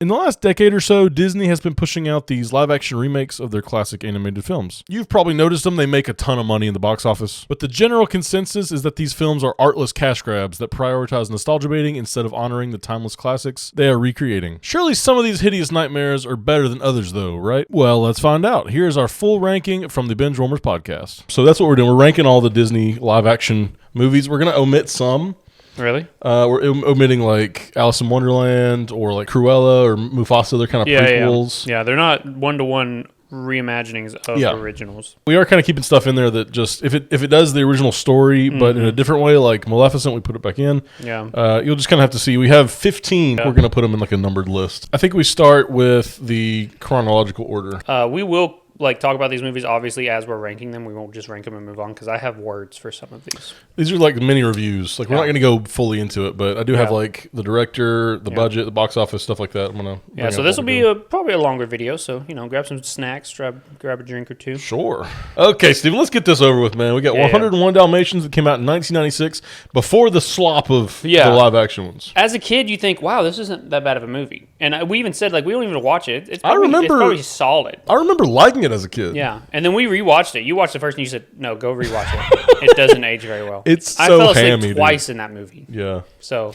In the last decade or so, Disney has been pushing out these live-action remakes of their classic animated films. You've probably noticed them, they make a ton of money in the box office. But the general consensus is that these films are artless cash grabs that prioritize nostalgia baiting instead of honoring the timeless classics they are recreating. Surely some of these hideous nightmares are better than others though, right? Well, let's find out. Here's our full ranking from the Binge Warmers podcast. So that's what we're doing. We're ranking all the Disney live-action movies. We're going to omit some. Really? We're omitting like Alice in Wonderland or like Cruella or Mufasa. They're kind of prequels. Yeah, they're not one-to-one reimaginings of originals. We are kind of keeping stuff in there that just if it does the original story, but in a different way, like Maleficent, we put it back in. Yeah. You'll just kind of have to see. We have 15. Yeah. We're going to put them in like a numbered list. I think we start with the chronological order. We will talk about these movies obviously as we're ranking them. We won't just rank them and move on because I have words for some of these. These are like mini reviews. Like we're not going to go fully into it, but I do have like the director, the budget, the box office, stuff like that. I'm going to so this will be probably a longer video. So grab some snacks, grab a drink or two. Sure. Okay, Steven, let's get this over with, man. We got 101 Dalmatians that came out in 1996 before the slop of the live action ones. As a kid, you think, wow, this isn't that bad of a movie, and we even said we don't even watch it. It's probably solid. I remember liking it as a kid. Yeah, and then we rewatched it. You watched it first, and you said, "No, go rewatch it. It doesn't age very well." I fell asleep twice in that movie. Yeah. So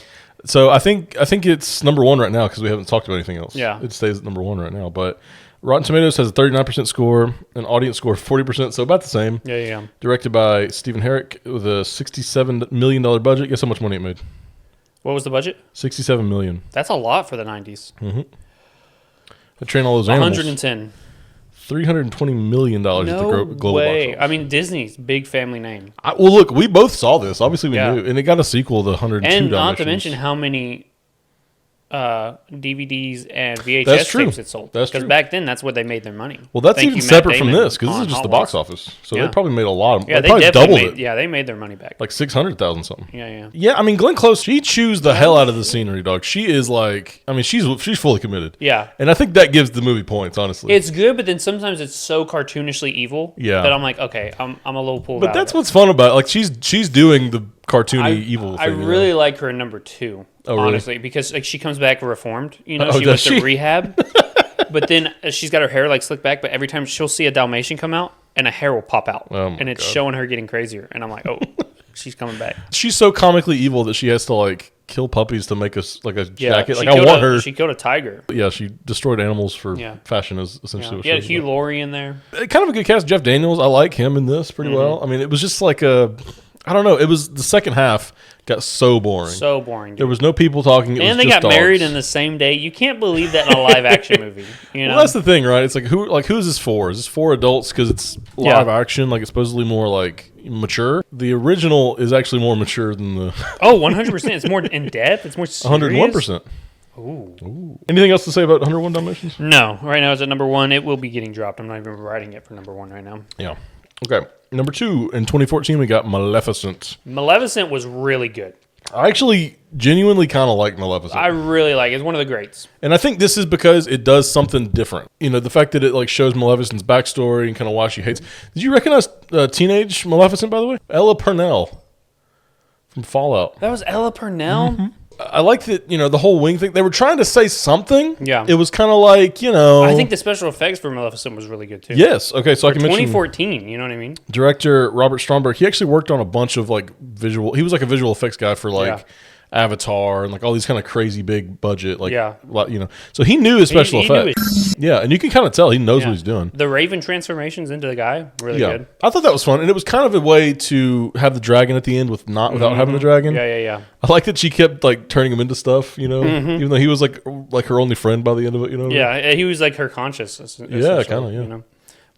I think it's number one right now because we haven't talked about anything else. Yeah. It stays at number one right now. But Rotten Tomatoes has a 39% score, an audience score of 40%, so about the same. Yeah. Directed by Stephen Herrick with a $67 million budget. Guess how much money it made? What was the budget? $67 million. That's a lot for the 90s. Mm-hmm. I train all those animals. 110. $320 million at the global box office. I mean, Disney's big family name. Well, look, we both saw this. Obviously, we knew. And it got a sequel, the 102 And not Dalmatians. to mention how many DVDs and VHS tapes it sold. That's true. Because back then, that's where they made their money. Well, that's even separate from this, because this is just the box office. So they probably made a lot of money. Yeah, they probably doubled it. Yeah, they made their money back. Like 600,000 something. Yeah. Yeah, I mean, Glenn Close, she chews the hell out of the scenery, dog. She is like, I mean, she's fully committed. Yeah. And I think that gives the movie points, honestly. It's good, but then sometimes it's so cartoonishly evil that I'm like, okay, I'm a little pulled out. But that's what's fun about it. Like, she's doing the cartoony evil thing. I really like her in number 2. Oh, honestly, really? Because she comes back reformed. She went to rehab, but then she's got her hair slicked back. But every time she'll see a Dalmatian come out, and a hair will pop out, and it's showing her getting crazier. And I'm like, oh, she's coming back. She's so comically evil that she has to kill puppies to make a jacket. I want her. She killed a tiger. Yeah, she destroyed animals for fashion. Is essentially what she was Hugh Laurie in there. Kind of a good cast. Jeff Daniels, I like him in this pretty well. I mean, it was just I don't know. It was the second half got so boring. So boring. Dude. There was no people talking. And they got married in the same day. You can't believe that in a live action movie. Well, that's the thing, right? It's who's this for? Is this for adults because it's live action? It's supposedly more mature. The original is actually more mature than the. 100%. It's more in depth. It's more serious. 101%. Ooh. Anything else to say about 101 Dalmatians? No. Right now it's at number 1. It will be getting dropped. I'm not even writing it for number 1 right now. Yeah. Okay. Number 2, in 2014, we got Maleficent. Maleficent was really good. I actually genuinely kind of like Maleficent. I really like it. It's one of the greats. And I think this is because it does something different. The fact that it shows Maleficent's backstory and kind of why she hates. Did you recognize teenage Maleficent, by the way? Ella Purnell from Fallout. That was Ella Purnell? Mm-hmm. I like that, the whole wing thing. They were trying to say something. Yeah. It was kind of I think the special effects for Maleficent was really good, too. Yes. Okay, so I can mention 2014, you know what I mean? Director Robert Stromberg, he actually worked on a bunch of, visual... He was a visual effects guy for, Avatar and all these kind of crazy big budget, So he knew his special effects. Yeah, and you can kind of tell he knows what he's doing. The Raven transformations into the guy, really good. I thought that was fun, and it was kind of a way to have the dragon at the end without having the dragon. Yeah. I like that she kept turning him into stuff, even though he was like her only friend by the end of it, Yeah, he was her conscious. Yeah, kind of, yeah.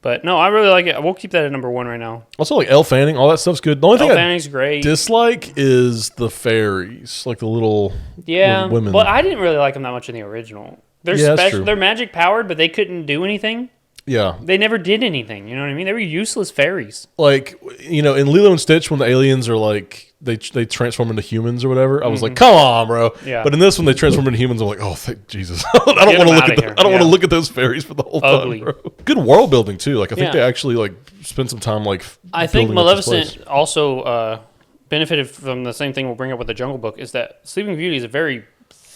But no, I really like it. We'll keep that at number 1 right now. Also, Elle Fanning, all that stuff's good. The only thing Fanning's great. Dislike is the fairies, the little women. But I didn't really like them that much in the original. They're special. They're magic powered, but they couldn't do anything. Yeah. They never did anything. You know what I mean? They were useless fairies. In Lilo and Stitch, when the aliens are they transform into humans or whatever, I was like, come on, bro. Yeah. But in this, when they transform into humans, I'm like, oh, thank Jesus. I don't want to look at I don't want to look at those fairies for the whole time, bro. Good world building, too. I think they actually, spent some time, I think Maleficent also benefited from the same thing we'll bring up with the Jungle Book, is that Sleeping Beauty is a very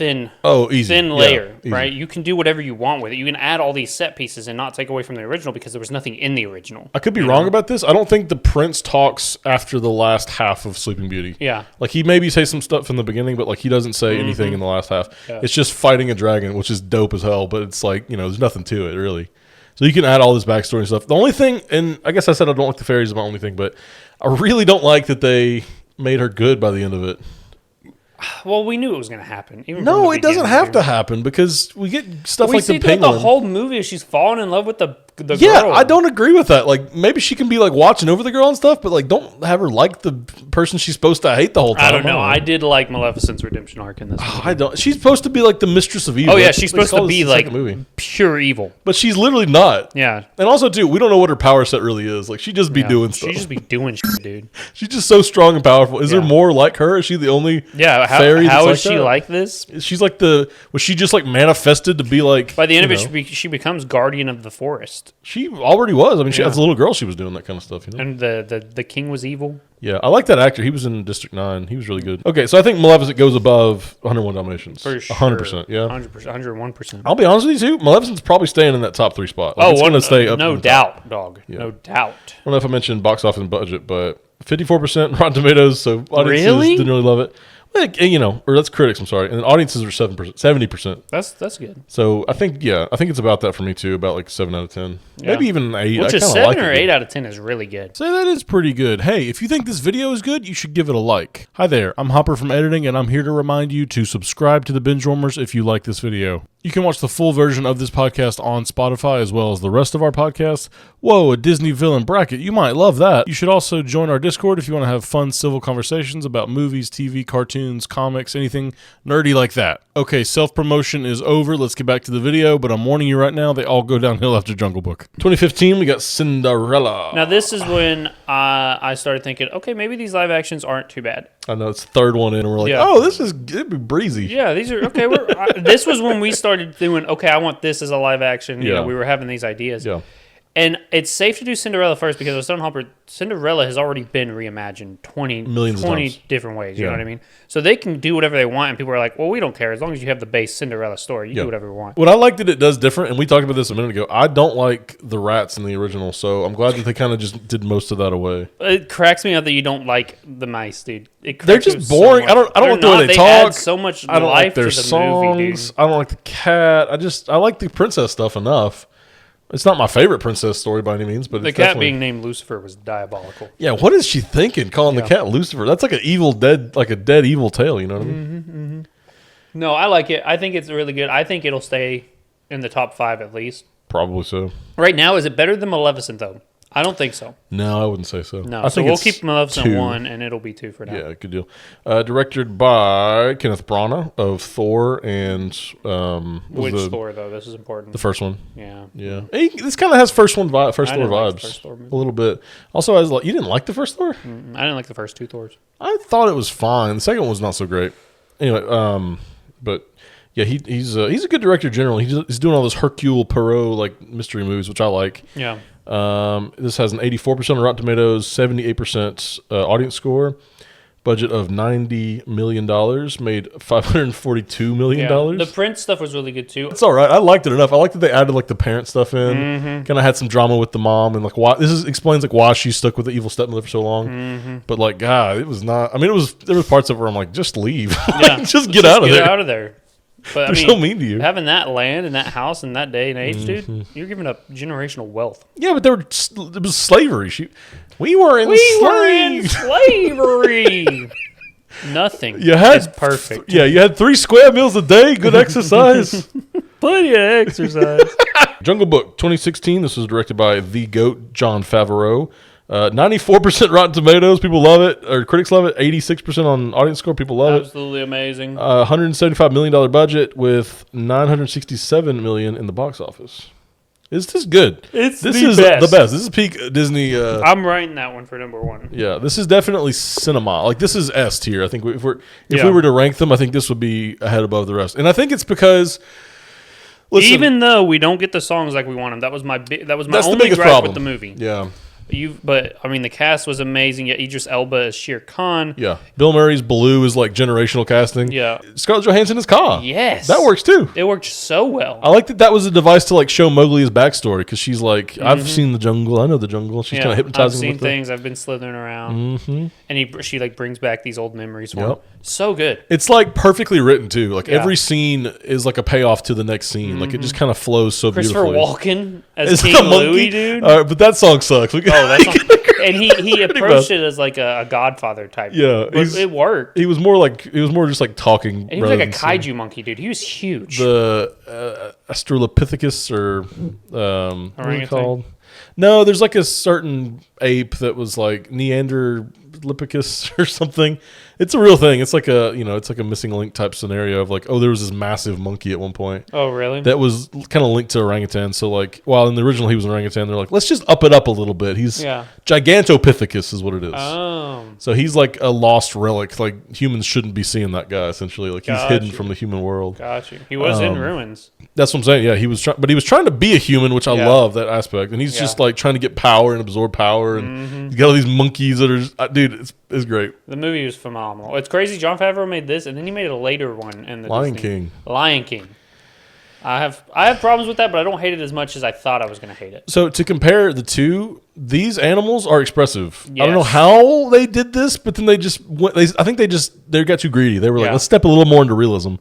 thin easy. thin layer, easy. right? You can do whatever you want with it. You can add all these set pieces and not take away from the original because there was nothing in the original. I could be wrong about this. I don't think the prince talks after the last half of Sleeping Beauty. Yeah. Like, he maybe says some stuff in the beginning, but, like, he doesn't say anything in the last half. Yeah. It's just fighting a dragon, which is dope as hell, but it's like, there's nothing to it, really. So you can add all this backstory and stuff. The only thing, and I guess I said I don't like the fairies is my only thing, but I really don't like that they made her good by the end of it. Well, we knew it was going to happen. No, it doesn't have to happen because we get stuff like the penguin. The whole movie, she's falling in love with the girl. Yeah, I don't agree with that. Like, maybe she can be like watching over the girl and stuff, but like, don't have her like the person she's supposed to hate the whole time. I don't know. I did like Maleficent's redemption arc in this movie. I don't. She's supposed to be like the mistress of evil. Oh yeah, she's supposed to be like pure evil, but she's literally not. Yeah, and also too, we don't know what her power set really is. Like, she just be doing stuff. She just be doing shit, dude. She's just so strong and powerful. Is there more like her? Is she the only fairy? How is she like this? She's like was she just like manifested to be like? By the end of it, she becomes guardian of the forest. She already was. I mean, as a little girl, she was doing that kind of stuff. And the king was evil. Yeah, I like that actor. He was in District 9. He was really good. Okay, so I think Maleficent goes above 101 Dalmatians. For sure. 100%, yeah. 100%, 101%. I'll be honest with you, too. Maleficent's probably staying in that top 3 spot. Like, it's going to stay up. No doubt, dog. Yeah. No doubt. I don't know if I mentioned box office and budget, but 54% Rotten Tomatoes, so audiences didn't really love it. Like, or that's critics, I'm sorry. And then audiences are 70%. That's good. So I think it's about that for me too, about like 7 out of 10. Yeah. Maybe even 8. Which is 7 or 8 out of 10 is really good. So that is pretty good. Hey, if you think this video is good, you should give it a like. Hi there, I'm Hopper from editing, and I'm here to remind you to subscribe to the Binge Warmers if you like this video. You can watch the full version of this podcast on Spotify as well as the rest of our podcasts. Whoa, a Disney villain bracket. You might love that. You should also join our Discord if you want to have fun civil conversations about movies, TV, cartoons, comics, anything nerdy like that. Okay, self-promotion is over. Let's get back to the video, but I'm warning you right now, they all go downhill after Jungle Book. 2015, we got Cinderella. Now, this is when I started thinking, okay, maybe these live actions aren't too bad. I know, it's the third one in, and we're like, it'd be breezy. Yeah, these are, okay, this was when we started doing, okay, I want this as a live action. You know, we were having these ideas. Yeah. And it's safe to do Cinderella first because with Stone Hopper, Cinderella has already been reimagined 20 different ways. You know what I mean? So they can do whatever they want, and people are like, well, we don't care. As long as you have the base Cinderella story, you do whatever you want. What I like that it does different, and we talked about this a minute ago, I don't like the rats in the original, so I'm glad that they kind of just did most of that away. It cracks me up that you don't like the mice, dude. They're just boring. So I don't like the way they talk. Add so much I don't life like their to the songs. movie, dude. I don't like the cat. I like the princess stuff enough. It's not my favorite princess story by any means, but the cat being named Lucifer was diabolical. Yeah, what is she thinking calling the cat Lucifer? That's like a dead evil tale, you know what I mean? No, I like it. I think it's really good. I think it'll stay in the top 5 at least. Probably so. Right now, is it better than Maleficent though? I don't think so. No, I wouldn't say so. No, so we'll keep Maleficent 1, and it'll be 2 for now. Yeah, good deal. Directed by Kenneth Branagh of Thor and which Thor though? This is important. The first one. Yeah. This kind of has first Thor vibes. First Thor a little bit. Also, you didn't like the first Thor? I didn't like the first 2 Thors. I thought it was fine. The second one was not so great. Anyway, but. Yeah, he's a good director generally. He's doing all this Hercule Poirot like mystery movies, which I like. Yeah. This has an 84% on Rotten Tomatoes, 78% audience score, budget of $90 million, made $542 million. Yeah. The Prince stuff was really good too. It's all right. I liked it enough. I liked that they added like the parent stuff in. Kind of had some drama with the mom and like why explains like why she stuck with the evil stepmother for so long. But like, God, it was not. I mean, there was parts of it where I'm like, just leave. Just get out of there. Get out of there. But they're so mean to you. Having that land and that house in that day and age, dude, you're giving up generational wealth. Yeah, but it was slavery. We were in slavery. Nothing. It's perfect. You had 3 square meals a day. Good exercise. Plenty of exercise. Jungle Book 2016. This was directed by the GOAT, Jon Favreau. 94% Rotten Tomatoes, people love it, or critics love it. 86% on audience score, people love it. Absolutely amazing. $175 million budget with $967 million in the box office. This is good. This is best. The best. This is peak Disney. I'm writing that one for number 1. Yeah, this is definitely cinema. Like this is S tier. I think if we were to rank them, I think this would be ahead above the rest. And I think it's because. Listen, even though we don't get the songs like we want them, that was my only gripe with the movie. Yeah. But I mean, the cast was amazing. Yeah, Idris Elba as Shere Khan. Yeah, Bill Murray's Baloo is like generational casting. Yeah, Scarlett Johansson is Kaa. Yes, that works too. It worked so well. I like that was a device to like show Mowgli his backstory because she's like, I've seen the jungle, I know the jungle. She's kind of hypnotizing. I've seen things. I've been slithering around, and she like brings back these old memories for him. So good. It's like perfectly written too. Like every scene is like a payoff to the next scene. Like it just kind of flows so beautifully. Christopher Walken as King Louie, dude. But that song sucks. That song. And he approached it as like a Godfather type. Yeah, it worked. He was more just like talking. And he was like a kaiju monkey, dude. He was huge. The Australopithecus or what are you called? No, there's like a certain ape that was like Neanderthropus or something. It's a real thing. It's like it's like a missing link type scenario of like, there was this massive monkey at one point. Oh, really? That was kind of linked to orangutan. So like, while in the original he was an orangutan, they're like, let's just up it up a little bit. He's Gigantopithecus is what it is. Oh. So he's like a lost relic. Like humans shouldn't be seeing that guy essentially. Like he's hidden from the human world. Got you. He was in ruins. That's what I'm saying. Yeah, he was but he was trying to be a human, which I love that aspect. And he's just like trying to get power and absorb power. And you got all these monkeys that are dude, it's great. The movie was phenomenal. It's crazy. Jon Favreau made this, and then he made a later one in the Lion Disney. King. Lion King. I have problems with that, but I don't hate it as much as I thought I was going to hate it. So to compare the two, these animals are expressive. Yes. I don't know how they did this, but then they just went. I think they got too greedy. They were like, let's step a little more into realism.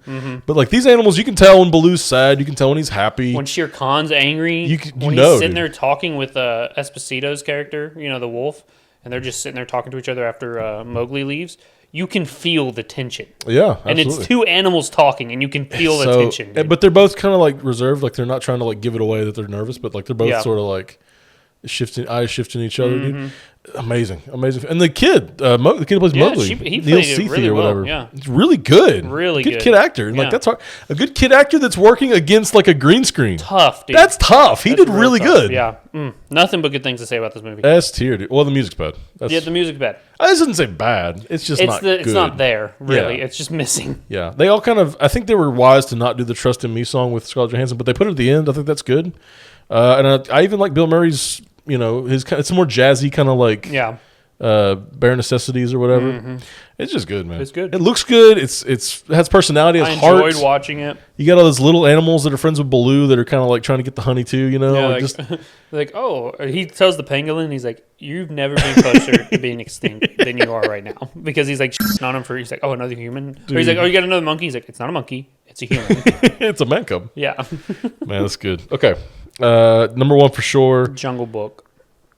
But like these animals, you can tell when Baloo's sad. You can tell when he's happy. When Shere Khan's angry. When he's sitting there talking with Esposito's character, the wolf, and they're just sitting there talking to each other after Mowgli leaves. You can feel the tension. Yeah, absolutely. And it's two animals talking, and you can feel the tension. Dude. But they're both kind of like reserved. Like they're not trying to like give it away that they're nervous, but like they're both sort of like eyes shifting each other. Dude. Amazing. And the kid, the kid who plays Mowgli, he Neil played it Seethy really or whatever. Well, yeah, it's really good. Really good kid actor. And like that's hard. A good kid actor that's working against like a green screen. Tough, dude. That's tough. He did really good. Yeah. Nothing but good things to say about this movie. S tier, dude. Well, the music's bad. The music's bad. I just didn't say bad. It's just not good. It's not there, really. Yeah. It's just missing. Yeah. They all I think they were wise to not do the Trust in Me song with Scarlett Johansson, but they put it at the end. I think that's good. And I even like Bill Murray's, it's more jazzy kind of like Bare Necessities or whatever. It's just good, man. It's good. It looks good. It has personality. It has heart. I enjoyed watching it. You got all those little animals that are friends with Baloo that are kind of like trying to get the honey too, Yeah, he tells the pangolin, he's like, you've never been closer to being extinct than you are right now. Because he's like, on him he's like, another human. Or he's like, you got another monkey? He's like, it's not a monkey. It's a human. It's a man cub. Yeah. Man, that's good. Okay. Number one for sure. Jungle Book.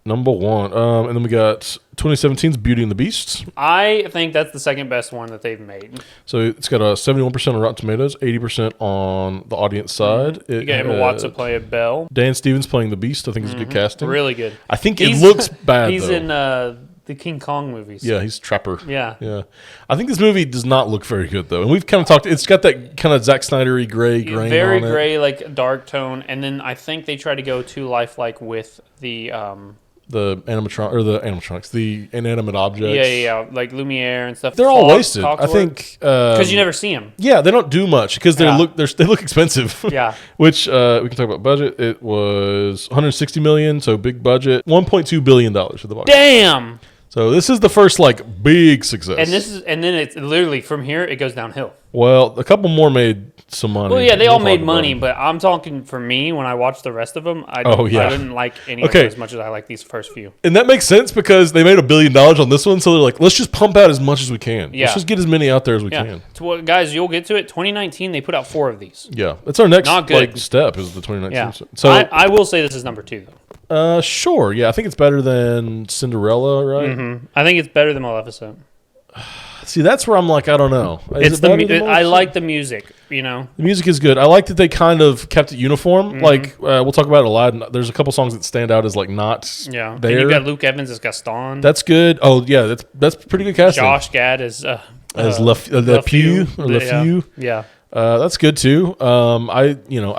Number one. And then we got 2017's Beauty and the Beast. I think that's the second best one that they've made. So it's got a 71% on Rotten Tomatoes, 80% on the audience side. You got Emma Watson playing Belle. Dan Stevens playing the Beast. I think it's good casting. Really good. I think it looks bad, He's though. in the King Kong movies. Yeah, he's Trapper. Yeah. I think this movie does not look very good, though. And we've kind of talked, it's got that kind of Zack Snyder-y gray grain very on it. gray, like dark tone. And then I think they try to go too lifelike with the animatronics, the inanimate objects. Yeah, like Lumiere and stuff. They're all wasted. I think because you never see them. Yeah, they don't do much because they look expensive. Yeah, which we can talk about budget. It was 160 million, so big budget. 1.2 billion dollars for the box. Damn. So this is the first like big success. And then it's literally from here it goes downhill. Well, a couple more made some money. Well, yeah, they all made money, but I'm talking for me when I watched the rest of them. I didn't like any of them as much as I like these first few. And that makes sense because they made $1 billion on this one, so they're like, let's just pump out as much as we can. Yeah. Let's just get as many out there as we can. So, guys, you'll get to it. 2019, they put out 4 of these. Yeah, that's our next step is the 2019. Yeah. So I will say this is number 2 though. Sure. Yeah, I think it's better than Cinderella, right? Mm-hmm. I think it's better than Maleficent. See, that's where I'm like, I don't know. I like the music, The music is good. I like that they kind of kept it uniform. Like, we'll talk about Aladdin. There's a couple songs that stand out as like not there. And you got Luke Evans as Gaston. That's good. Oh, yeah, that's pretty good casting. Josh Gad as LeFew. Yeah. That's good too. I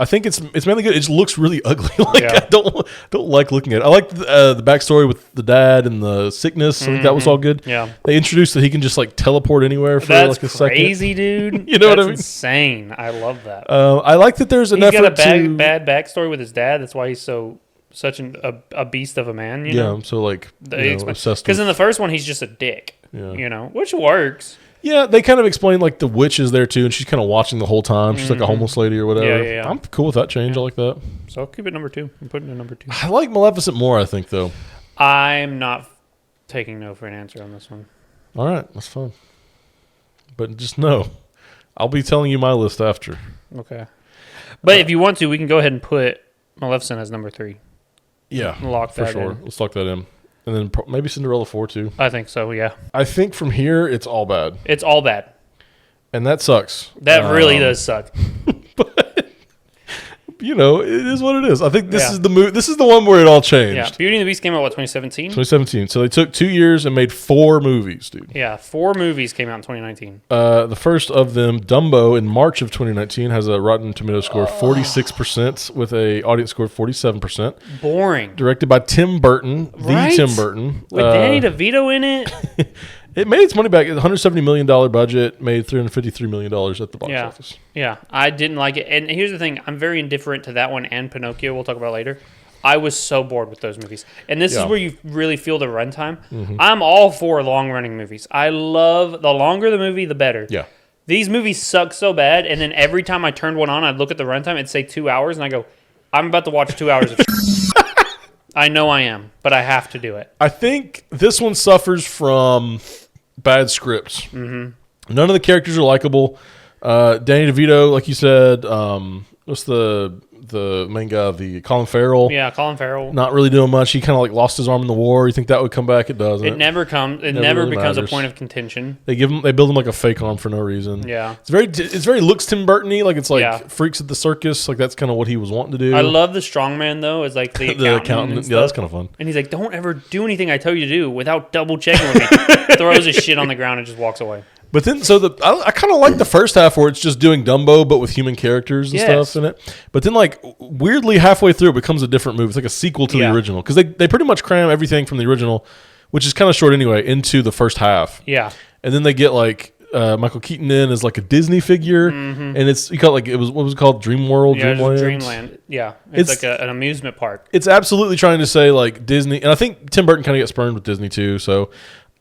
think it's mainly good. It just looks really ugly. I don't like looking at it. I like the backstory with the dad and the sickness. I think that was all good. Yeah. They introduced that he can just like teleport anywhere for like a second. That's crazy, dude. You know what I mean? Insane. I love that. I like that there's an effort to... He's got a bad backstory with his dad. That's why he's so such a beast of a man. You yeah, know? so like obsessed. Because in the first one, he's just a dick. Yeah. You know, which works. Yeah, they kind of explain like the witch is there too, and she's kind of watching the whole time. She's like a homeless lady or whatever. Yeah. I'm cool with that change. I like that. So I'll keep it number 2. I'm putting it number 2. I like Maleficent more, I think, though. I'm not taking no for an answer on this one. All right, that's fine. But just know, I'll be telling you my list after. Okay. But if you want to, we can go ahead and put Maleficent as number 3. Yeah, lock that for sure. in. Let's lock that in. And then maybe Cinderella 4, too. I think so, yeah. I think from here, it's all bad. It's all bad. And that sucks. That really does suck. But, you know, it is what it is. I think this is the This is the one where it all changed. Yeah, Beauty and the Beast came out, 2017? 2017. So they took 2 years and made 4 movies, dude. Yeah, 4 movies came out in 2019. The first of them, Dumbo, in March of 2019, has a Rotten Tomatoes score of 46% with a audience score of 47%. Boring. Directed by Tim Burton, the Tim Burton. With Danny DeVito in it. It made its money back. $170 million budget, made $353 million at the box office. Yeah, I didn't like it. And here's the thing. I'm very indifferent to that one and Pinocchio. We'll talk about later. I was so bored with those movies. And this is where you really feel the runtime. Mm-hmm. I'm all for long-running movies. I love the longer the movie, the better. Yeah. These movies suck so bad. And then every time I turned one on, I'd look at the runtime. It'd say 2 hours. And I go, I'm about to watch 2 hours of I know I am, but I have to do it. I think this one suffers from bad scripts. Mm-hmm. None of the characters are likable. Danny DeVito, like you said, what's the main guy, the Colin Farrell? Yeah, Colin Farrell. Not really doing much. He kind of like lost his arm in the war. You think that would come back? It doesn't. It never comes. It never really becomes a point of contention. They build him like a fake arm for no reason. Yeah, it's very looks Tim Burton-y. Like it's like Freaks at the Circus. Like that's kind of what he was wanting to do. I love the strongman though. As like the accountant. Yeah, that's kind of fun. And he's like, "Don't ever do anything I tell you to do without double checking with me." Throws his shit on the ground and just walks away. But then, I kind of like the first half where it's just doing Dumbo, but with human characters and stuff in it. But then, like, weirdly, halfway through, it becomes a different movie. It's like a sequel to the original. Because they pretty much cram everything from the original, which is kind of short anyway, into the first half. Yeah. And then they get, like, Michael Keaton in as, like, a Disney figure. Mm-hmm. And it's, what was it called? Dream World? Yeah, Dreamland? Dreamland. Yeah. It's like an amusement park. It's absolutely trying to say, like, Disney. And I think Tim Burton kind of gets spurned with Disney, too, so...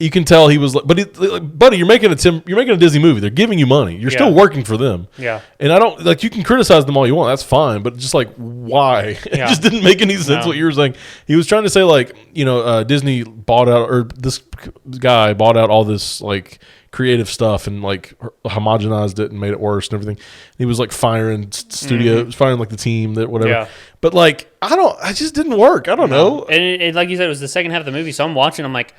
You can tell he was like, buddy, you're making a Disney movie. They're giving you money. You're still working for them. Yeah. And I don't like you can criticize them all you want. That's fine. But just like why? It just didn't make any sense what you were saying. He was trying to say like, Disney bought out or this guy bought out all this like creative stuff and like homogenized it and made it worse and everything. He was like firing studios, firing like the team that whatever. Yeah. But like I just didn't work. I don't know. And it, like you said, it was the second half of the movie. So I'm watching. I'm like.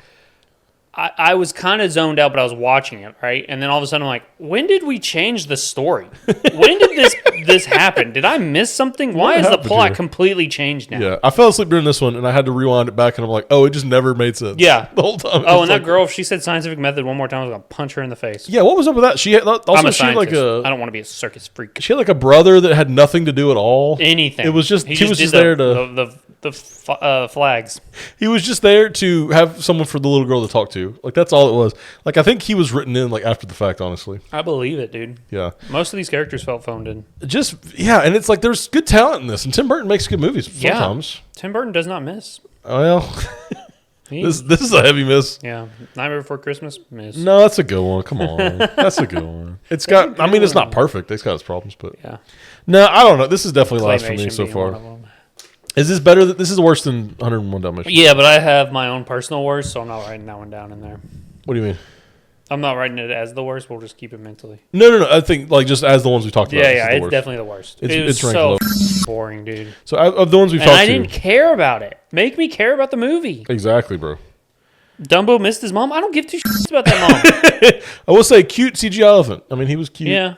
I was kind of zoned out, but I was watching it, right? And then all of a sudden, I'm like, when did we change the story? When did this happen? Did I miss something? Why is the plot completely changed now? Yeah, I fell asleep during this one, and I had to rewind it back, and I'm like, oh, it just never made sense. Yeah. The whole time. Oh, and that girl, if she said scientific method one more time, I was going to punch her in the face. Yeah, what was up with that? She had, also, I'm a she had like I don't want to be a circus freak. She had like a brother that had nothing to do at all. Anything. It was just, he was just there to... The flags. He was just there to have someone for the little girl to talk to. Like, that's all it was. Like, I think he was written in, like, after the fact, honestly. I believe it, dude. Yeah. Most of these characters felt phoned in. And it's like, there's good talent in this. And Tim Burton makes good movies sometimes. Yeah. Tim Burton does not miss. Well, this is a heavy miss. Yeah. Nightmare Before Christmas, miss. No, that's a good one. Come on. That's a good one. It's got, I mean, it's not perfect. It's got its problems, but. Yeah. No, I don't know. This is definitely last for me so far. Is this better? This is worse than 101 Dalmatians. Yeah, but I have my own personal worst, so I'm not writing that one down in there. What do you mean? I'm not writing it as the worst. We'll just keep it mentally. No. I think like just as the ones we talked about. Yeah, it's definitely the worst. It's so boring, dude. So of the ones we've talked to, I didn't care about it. Make me care about the movie. Exactly, bro. Dumbo missed his mom. I don't give two shits about that mom. I will say, cute CGI elephant. I mean, he was cute. Yeah,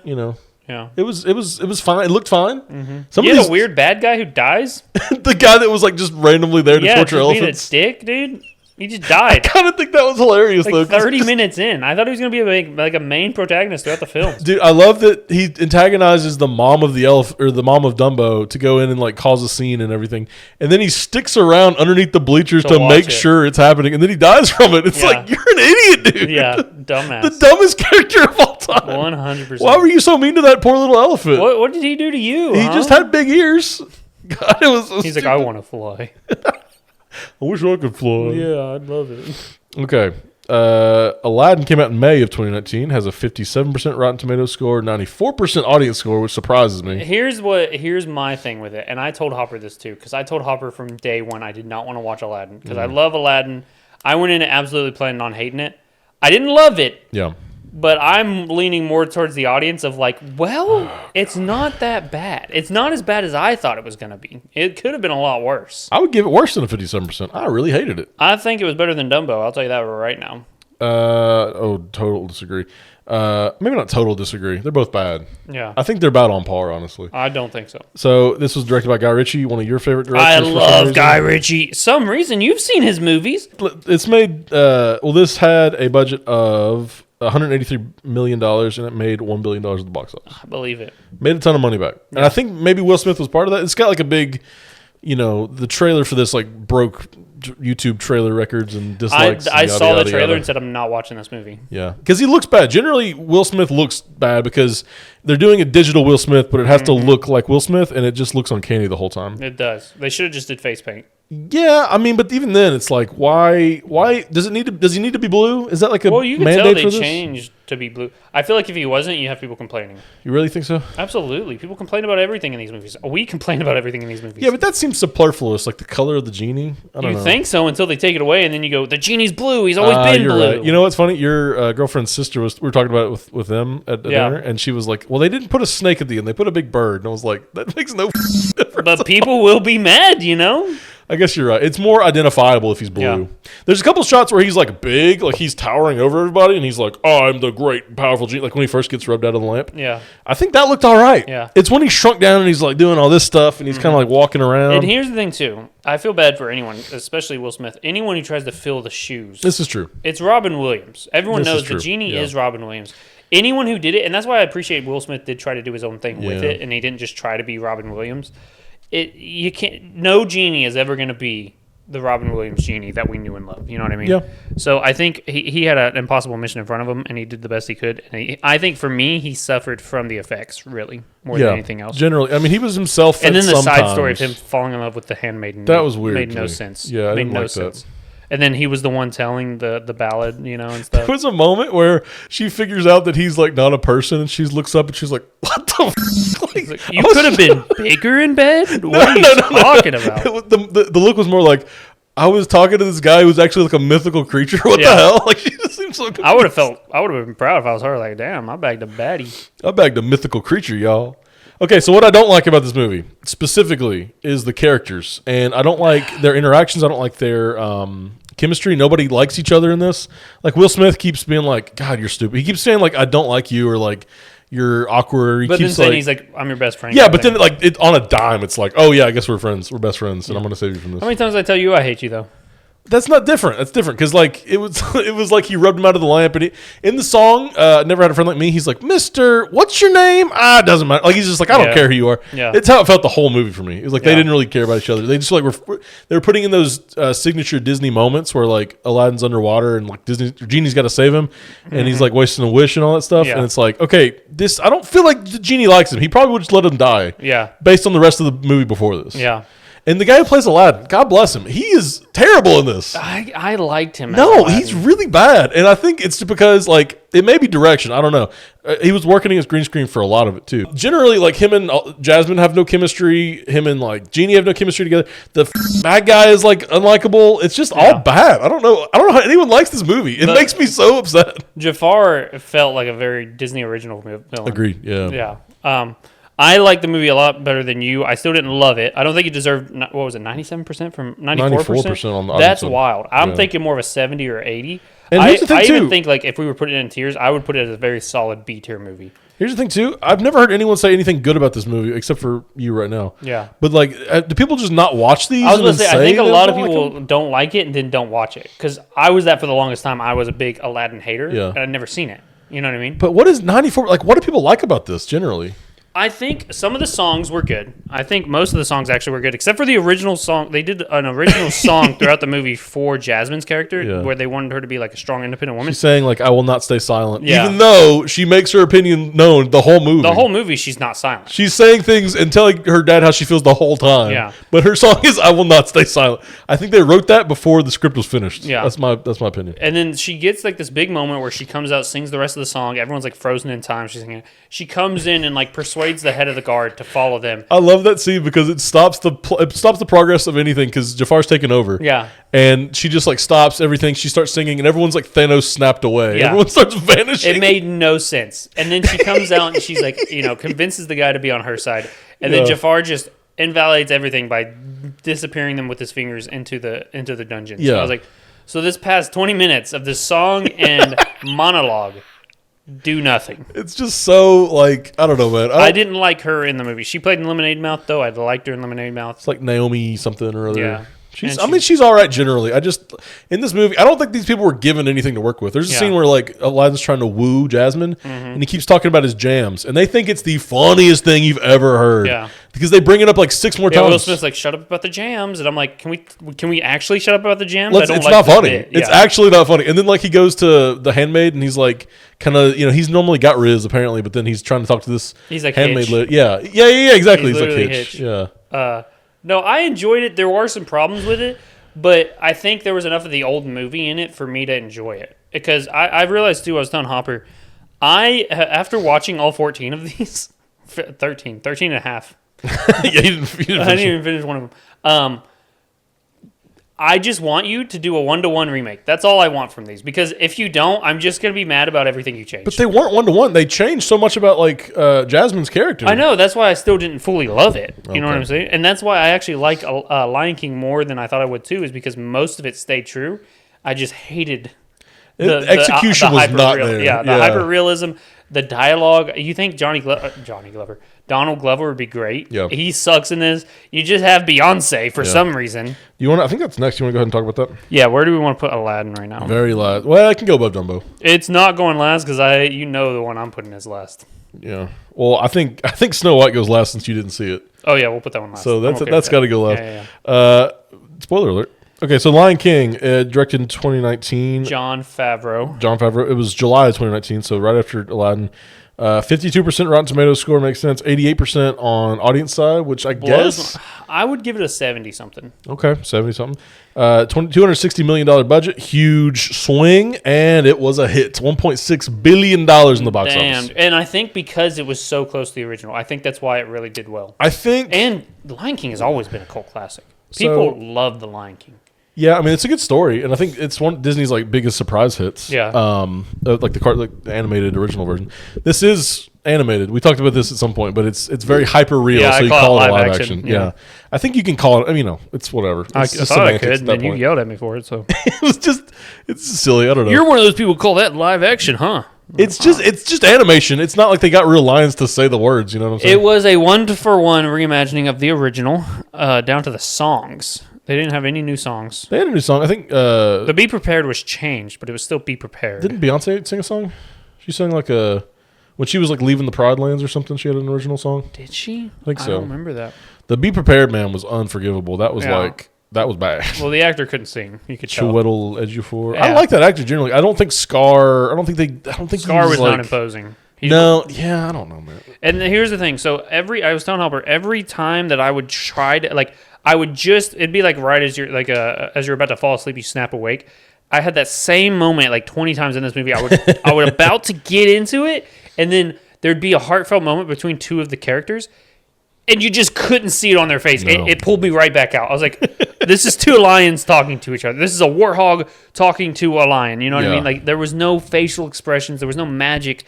Yeah, it was fine. It looked fine. Mm-hmm. You had a weird bad guy who dies. The guy that was like just randomly there to torture elephants. Being a dick, dude. He just died. I kind of think that was hilarious, though. 30 minutes in. I thought he was going to be like a main protagonist throughout the film. Dude, I love that he antagonizes the mom of the elephant or the mom of Dumbo to go in and like cause a scene and everything. And then he sticks around underneath the bleachers to make sure it's happening. And then he dies from it. It's like, you're an idiot, dude. Yeah, dumbass. The dumbest character of all time. 100%. Why were you so mean to that poor little elephant? What did he do to you? He just had big ears. God, it was so He's stupid. like, I want to fly. I wish I could fly. Yeah, I'd love it. Okay. Aladdin came out in May of 2019, has a 57% Rotten Tomatoes score, 94% audience score, which surprises me. Here's my thing with it, and I told Hopper this too, because I told Hopper from day one I did not want to watch Aladdin, because I love Aladdin. I went in absolutely planning on hating it. I didn't love it. Yeah. But I'm leaning more towards the audience of like, well, it's not that bad. It's not as bad as I thought it was going to be. It could have been a lot worse. I would give it worse than a 57%. I really hated it. I think it was better than Dumbo. I'll tell you that right now. Total disagree. Maybe not total disagree. They're both bad. Yeah. I think they're about on par, honestly. I don't think so. So this was directed by Guy Ritchie, one of your favorite directors. I love Guy Ritchie. Some reason you've seen his movies. It's made, this had a budget of $183 million, and it made $1 billion at the box office. I believe it. Made a ton of money back. Yeah. And I think maybe Will Smith was part of that. It's got like a big, the trailer for this like broke YouTube trailer records and dislikes. I saw the trailer and said, I'm not watching this movie. Yeah. Because he looks bad. Generally, Will Smith looks bad because they're doing a digital Will Smith, but it has to look like Will Smith, and it just looks uncanny the whole time. It does. They should have just did face paint. Yeah, I mean, but even then, it's like, why does he need to be blue? Is that like a mandate for this? Well, you can tell they changed to be blue. I feel like if he wasn't, you have people complaining. You really think so? Absolutely. People complain about everything in these movies. We complain about everything in these movies. Yeah, but that seems superfluous, like the color of the genie. I don't know. You think so until they take it away, and then you go, the genie's blue. He's always been blue. Right. You know what's funny? Your girlfriend's sister we were talking about it with them at dinner, and she was like, well, they didn't put a snake at the end. They put a big bird. And I was like, that makes no difference. But people will be mad, I guess you're right. It's more identifiable if he's blue. Yeah. There's a couple of shots where he's like big, like he's towering over everybody, and he's like, "Oh, I'm the great, powerful genie." Like when he first gets rubbed out of the lamp. Yeah. I think that looked all right. Yeah. It's when he shrunk down and he's like doing all this stuff, and he's kind of like walking around. And here's the thing too. I feel bad for anyone, especially Will Smith. Anyone who tries to fill the shoes. This is true. It's Robin Williams. Everyone knows the genie is Robin Williams. Anyone who did it, and that's why I appreciate Will Smith did try to do his own thing with it, and he didn't just try to be Robin Williams. You can't. No genie is ever going to be the Robin Williams genie that we knew and loved. You know what I mean? Yeah. So I think he had an impossible mission in front of him, and he did the best he could. And I think for me, he suffered from the effects, really, more than anything else. Generally. I mean, he was himself and then the sometimes. side story of him falling in love with the handmaiden. That was weird. Made no sense. Yeah, I made didn't no like sense. that. And then he was the one telling the ballad, and stuff. There was a moment where she figures out that he's like not a person, and she looks up and she's like, "What the?" Like, you could have been bigger in bed. What are you talking about? The look was more like, I was talking to this guy who's actually like a mythical creature. What the hell? Like, she just seems so confused. I would have been proud if I was her. Like, damn, I bagged a baddie. I bagged a mythical creature, y'all. Okay, so what I don't like about this movie specifically is the characters, and I don't like their interactions. I don't like their chemistry. Nobody likes each other in this. Like Will Smith keeps being like, "God, you're stupid." He keeps saying like, "I don't like you," or like, "You're awkward." He but keeps then he's like, "I'm your best friend." Yeah, but then like on a dime, it's like, "Oh yeah, I guess we're friends. We're best friends, and I'm gonna save you from this." How many times did I tell you I hate you though? That's not different. That's different because like it was like he rubbed him out of the lamp, and in the song "Never Had a Friend Like Me," he's like, "Mister, what's your name?" It doesn't matter. Like he's just like, I don't care who you are. Yeah, it's how it felt the whole movie for me. It was like they didn't really care about each other. They just like they were putting in those signature Disney moments where like Aladdin's underwater and like Genie's got to save him, and he's like wasting a wish and all that stuff. And it's like, okay, this I don't feel like the Genie likes him. He probably would just let him die. Yeah, based on the rest of the movie before this. Yeah. And the guy who plays Aladdin, God bless him, he is terrible in this. I liked him. No, he's really bad. And I think it's because, like, it may be direction. I don't know. He was working against green screen for a lot of it, too. Generally, like, him and Jasmine have no chemistry. Him and, like, Genie have no chemistry together. The bad guy is, like, unlikable. It's just all bad. I don't know how anyone likes this movie. It makes me so upset. Jafar felt like a very Disney original villain. Agreed, yeah. Yeah. I like the movie a lot better than you. I still didn't love it. I don't think it deserved, 97% from 94%? 94% on the That's wild. I'm thinking more of a 70 or 80. And here's the thing, I even think, like, if we were putting it in tiers, I would put it as a very solid B-tier movie. Here's the thing, too. I've never heard anyone say anything good about this movie, except for you right now. Yeah. But, like, do people just not watch these? I was going to say, I think a lot of people don't like it and then don't watch it. Because I was that for the longest time. I was a big Aladdin hater, and I'd never seen it. You know what I mean? But what is 94? Like, what do people like about this, generally? I think some of the songs were good. I think most of the songs actually were good, except for the original song. They did an original song throughout the movie for Jasmine's character, where they wanted her to be like a strong, independent woman. She's saying like, "I will not stay silent," even though she makes her opinion known the whole movie. The whole movie, she's not silent. She's saying things and telling her dad how she feels the whole time. Yeah. But her song is "I will not stay silent." I think they wrote that before the script was finished. Yeah. That's my opinion. And then she gets like this big moment where she comes out, sings the rest of the song. Everyone's like frozen in time. She's singing it. She comes in and like persuades the head of the guard to follow them. I love that scene because it stops the progress of anything because Jafar's taken over. Yeah. And she just like stops everything. She starts singing and everyone's like Thanos snapped away. Yeah. Everyone starts vanishing. It made no sense. And then she comes out and she's like, convinces the guy to be on her side. And then Jafar just invalidates everything by disappearing them with his fingers into the dungeon. Yeah. So I was like, so this past 20 minutes of this song and monologue do nothing. It's just so like, I don't know, man. I didn't like her in the movie. She played in Lemonade Mouth though. I liked her in Lemonade Mouth. It's like Naomi something or other. Yeah. She's all right generally. In this movie, I don't think these people were given anything to work with. There's a scene where like Aladdin's trying to woo Jasmine, and he keeps talking about his jams, and they think it's the funniest thing you've ever heard. Yeah, because they bring it up like 6 more times. Will Smith's like, "Shut up about the jams," and I'm like, "Can we actually shut up about the jams?" It's not funny. It's actually not funny. And then like he goes to the handmaid, and he's like, kind of, he's normally got Riz apparently, but then he's trying to talk to this. He's like handmaid. Yeah, exactly. He's like Hitch. Yeah. No, I enjoyed it. There were some problems with it. But I think there was enough of the old movie in it for me to enjoy it. Because I realized, too, I was telling Hopper, after watching all 14 of these, 13 and a half. I didn't even finish one of them. I just want you to do a 1-to-1 remake. That's all I want from these. Because if you don't, I'm just going to be mad about everything you changed. But they weren't 1-to-1. They changed so much about like Jasmine's character. I know. That's why I still didn't fully love it. You know what I'm saying? And that's why I actually like Lion King more than I thought I would too, is because most of it stayed true. I just hated the execution was not there. Yeah, the hyper-realism, the dialogue. You think Donald Glover would be great. Yeah. He sucks in this. You just have Beyonce for some reason. I think that's next. You want to go ahead and talk about that? Yeah, where do we want to put Aladdin right now? Very last. Well, I can go above Dumbo. It's not going last because the one I'm putting is last. Yeah. Well, I think Snow White goes last since you didn't see it. Oh yeah, we'll put that one last. So that's got to go last. Yeah. Spoiler alert. Okay, so Lion King, directed in 2019. Jon Favreau. It was July of 2019, so right after Aladdin. 52% Rotten Tomatoes score makes sense. 88% on audience side, which I guess I would give it a 70-something. Okay, 70-something. $260 million budget, huge swing, and it was a hit. $1.6 billion in the box office. And I think because it was so close to the original, I think that's why it really did well. And The Lion King has always been a cult classic. People love The Lion King. Yeah, I mean, it's a good story, and I think it's one of Disney's like biggest surprise hits. Yeah. Like the animated original version. This is animated. We talked about this at some point, but it's very hyper real, so you call it live action. Yeah. I think you can call it. I mean, it's whatever. I thought I could, and then you yelled at me for it. So it's silly. I don't know. You're one of those people who call that live action, huh? It's just animation. It's not like they got real lines to say the words. You know what I'm saying? It was a 1-for-1 reimagining of the original, down to the songs. They didn't have any new songs. They had a new song. I think the Be Prepared was changed, but it was still Be Prepared. Didn't Beyonce sing a song? She sang like when she was like leaving the Pride Lands or something. She had an original song. Did she? I think so. I don't remember that. The Be Prepared man was unforgivable. That was that was bad. Well, the actor couldn't sing. You could tell. Chiwetel Ejiofor. Yeah. I like that actor generally. I don't think Scar. I don't think Scar was not imposing. I don't know, man. And here's the thing. So I was telling Hopper, every time that I would try to it'd be like right as you're as you're about to fall asleep, you snap awake. I had that same moment like 20 times in this movie. I would about to get into it, and then there'd be a heartfelt moment between two of the characters, and you just couldn't see it on their face. No. It pulled me right back out. I was like, this is two lions talking to each other. This is a warthog talking to a lion. You know what I mean? Like there was no facial expressions. There was no magic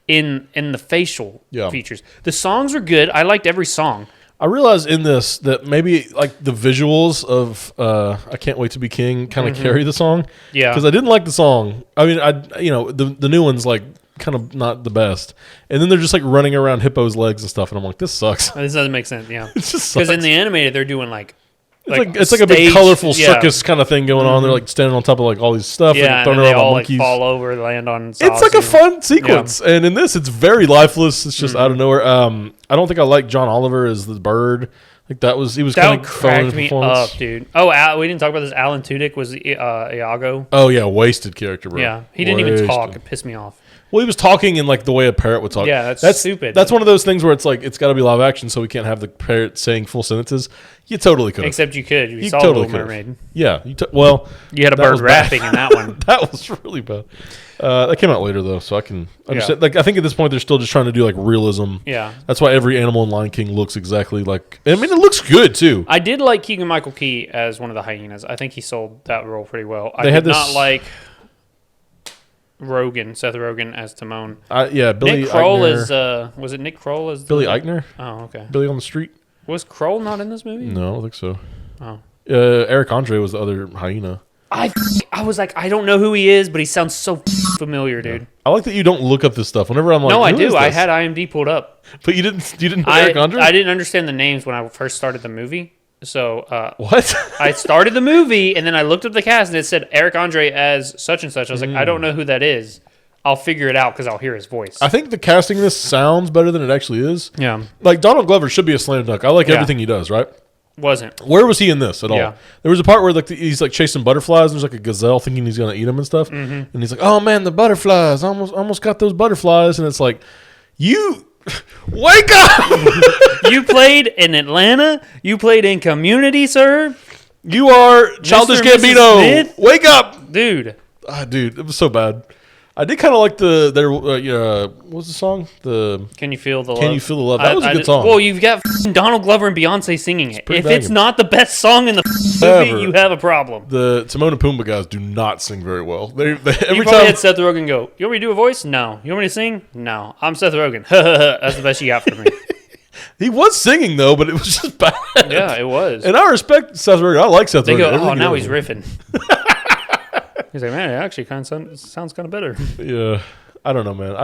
in the facial features. The songs were good. I liked every song. I realized in this that maybe like the visuals of I Can't Wait to Be King kind of carry the song. Yeah. Because I didn't like the song. I mean, the new one's like kind of not the best. And then they're just like running around Hippo's legs and stuff. And I'm like, this sucks. This doesn't make sense. Yeah. It just sucks. Because in the animated, they're doing like It's like a big colorful circus kind of thing going on. They're like standing on top of like all these stuff. Yeah, and then they all like fall over, land on. It's like a fun sequence, and in this, it's very lifeless. It's just out of nowhere. I don't think I like John Oliver as the bird. Like he was kind of cracked me up, dude. Oh, we didn't talk about this. Alan Tudyk was Iago. Oh yeah, wasted character, bro. Yeah, he didn't even talk. It pissed me off. Well, he was talking in like the way a parrot would talk. Yeah, that's stupid. That's one of those things where it's like it's got to be live action, so we can't have the parrot saying full sentences. You totally could. Except you could. You saw Little Mermaid. Yeah. You had a bird rapping in that one. That was really bad. That came out later though, so I can understand. Like I think at this point they're still just trying to do like realism. Yeah. That's why every animal in Lion King looks exactly like. I mean, it looks good too. I did like Keegan-Michael Key as one of the hyenas. I think he sold that role pretty well. I did not like Seth Rogen as Timon. Billy Nick Kroll Eichner. was it Nick Kroll as Billy Eichner? Oh, okay. Billy on the Street? Was Kroll not in this movie? No, I don't think so. Oh. Eric Andre was the other hyena. I was like, I don't know who he is, but he sounds so familiar, dude. Yeah. I like that you don't look up this stuff. Whenever I'm like, no, I do. I had IMDb pulled up, but you didn't know Eric Andre? I didn't understand the names when I first started the movie. So what? I started the movie and then I looked up the cast and it said Eric Andre as such and such. I was like, I don't know who that is. I'll figure it out because I'll hear his voice. I think the casting of this sounds better than it actually is. Yeah. Like Donald Glover should be a slam dunk. I like everything he does, right? Wasn't. Where was he in this at all? There was a part where like he's like chasing butterflies. And there's like a gazelle thinking he's gonna eat them and stuff. Mm-hmm. And he's like, "Oh man, the butterflies! Almost got those butterflies." And it's like, you wake up! You played in Atlanta. You played in Community, sir. You are Childish Gambino. Wake up, dude. Dude, it was so bad. I did kind of like what was the song? Can You Feel the Love? Can You Feel the Love? That was a good song. Well, you've got Donald Glover and Beyonce singing it. If it's not the best song in the movie, you have a problem. The Timon and Pumbaa guys do not sing very well. Every you probably had Seth Rogen go, "You want me to do a voice? No. You want me to sing? No. I'm Seth Rogen." That's the best you got for me. He was singing though, but it was just bad. Yeah, it was. And I respect Seth Rogen. I like Seth Rogen. They go, "Oh, now he's riffing." He's like, "Man, it actually sounds kind of better." Yeah. I don't know, man.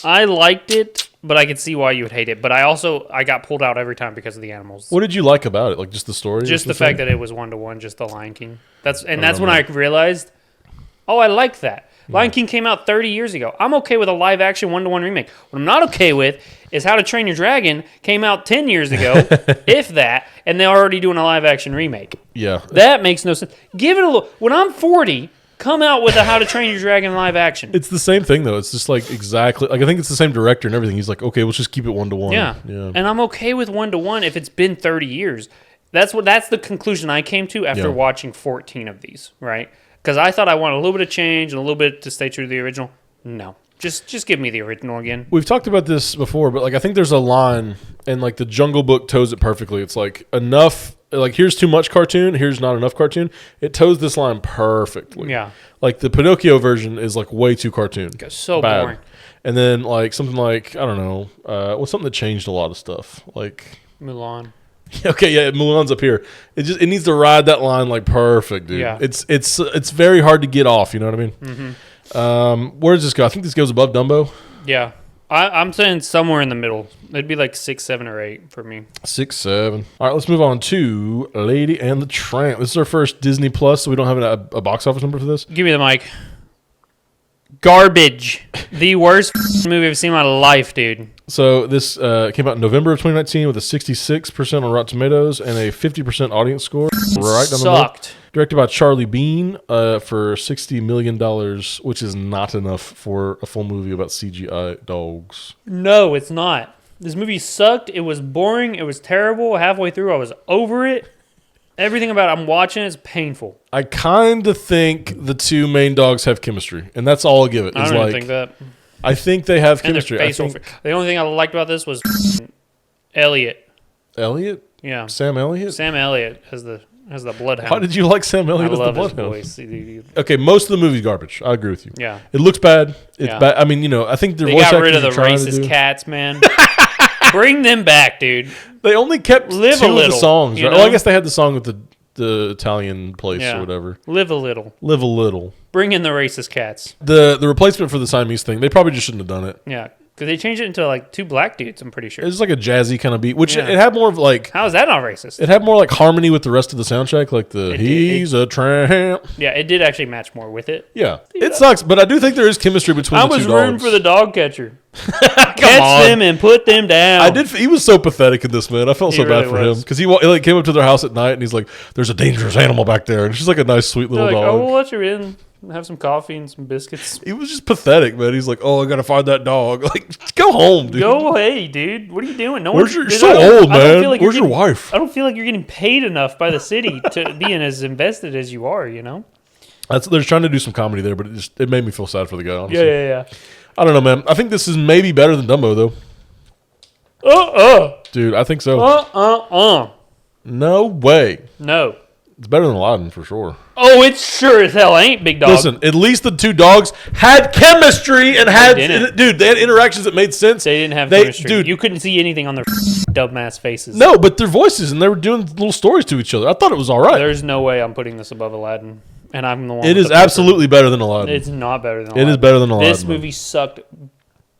I liked it, but I could see why you would hate it. But I got pulled out every time because of the animals. What did you like about it? Like just the story? Just the fact that it was 1-to-1, just the Lion King. That's when I realized, I like that. Lion King came out 30 years ago. I'm okay with a live action 1-to-1 remake. What I'm not okay with is How to Train Your Dragon came out 10 years ago, if that, and they're already doing a live action remake. Yeah. That makes no sense. Give it a look. When I'm 40, come out with a How to Train Your Dragon live action. It's the same thing though. It's just like exactly like I think it's the same director and everything. He's like, okay, let's just keep it 1-to-1. Yeah. And I'm okay with 1-to-1 if it's been 30 years. That's the conclusion I came to after watching 14 of these, right? Because I thought I wanted a little bit of change and a little bit to stay true to the original. No. Just give me the original again. We've talked about this before, but like I think there's a line and like the Jungle Book toes it perfectly. It's like enough, like here's too much cartoon, here's not enough cartoon. It toes this line perfectly. Yeah. Like the Pinocchio version is like way too cartoon. It's so boring. And then like something like, I don't know, something that changed a lot of stuff. Like Mulan. Okay, yeah, Mulan's up here. It needs to ride that line like perfect, dude. Yeah. It's very hard to get off, you know what I mean? Mm-hmm. Where does this go? I think this goes above Dumbo. Yeah. I'm saying somewhere in the middle. It'd be like 6, 7, or 8 for me. 6, 7. All right, let's move on to Lady and the Tramp. This is our first Disney Plus, so we don't have a box office number for this. Give me the mic. Garbage. The worst movie I've seen in my life, dude. So this came out in November of 2019 with a 66% on Rotten Tomatoes and a 50% audience score. Right down the middle. Directed by Charlie Bean for $60 million, which is not enough for a full movie about CGI dogs. No, it's not. This movie sucked. It was boring. It was terrible. Halfway through, I was over it. Everything about it I'm watching is painful. I kind of think the two main dogs have chemistry, and that's all I'll give it. I don't even think that. I think they have chemistry. The only thing I liked about this was Elliot. Elliot? Yeah. Sam Elliott? Sam Elliott has the bloodhound. Why did you like Sam Elliott as the bloodhound? His voice. Okay, most of the movie's garbage. I agree with you. Yeah. It looks bad. It's bad. I mean, I think their voice actors got rid of the racist cats, man. Bring them back, dude. They only kept two of the songs, right? Well, I guess they had the song with the Italian place or whatever. Live a little. Live a little. Bring in the racist cats. The replacement for the Siamese thing, they probably just shouldn't have done it. Yeah. Because they changed it into like 2 black dudes, I'm pretty sure. It was like a jazzy kind of beat, which it had more of like... How is that not racist? It had more like harmony with the rest of the soundtrack, like he's a tramp. Yeah, it did actually match more with it. Yeah. It sucks, but I do think there is chemistry between the two dogs. I was rooting for the dog catcher. Catch them and put them down. He was so pathetic in this, man. I felt so bad for him. Because he like came up to their house at night and he's like, there's a dangerous animal back there. And she's like a nice, sweet little dog. Oh, we'll let you in. Have some coffee and some biscuits. He was just pathetic, man. He's like, oh, I got to find that dog. Like, go home, dude. Go away, dude. What are you doing? You're so old, man. Where's your wife? I don't feel like you're getting paid enough by the city to be as invested as you are, you know? They're trying to do some comedy there, but it made me feel sad for the guy, honestly. Yeah. I don't know, man. I think this is maybe better than Dumbo, though. Dude, I think so. No way. No. It's better than Aladdin, for sure. Oh, it sure as hell ain't, big dog. Listen, at least the 2 dogs had chemistry and they had interactions that made sense. They didn't have chemistry. Dude, you couldn't see anything on their dumbass faces. No, but their voices, and they were doing little stories to each other. I thought it was all right. There's no way I'm putting this above Aladdin. And I'm the one. It is absolutely better than Aladdin. It's not better than Aladdin. It is better than Aladdin. This movie sucked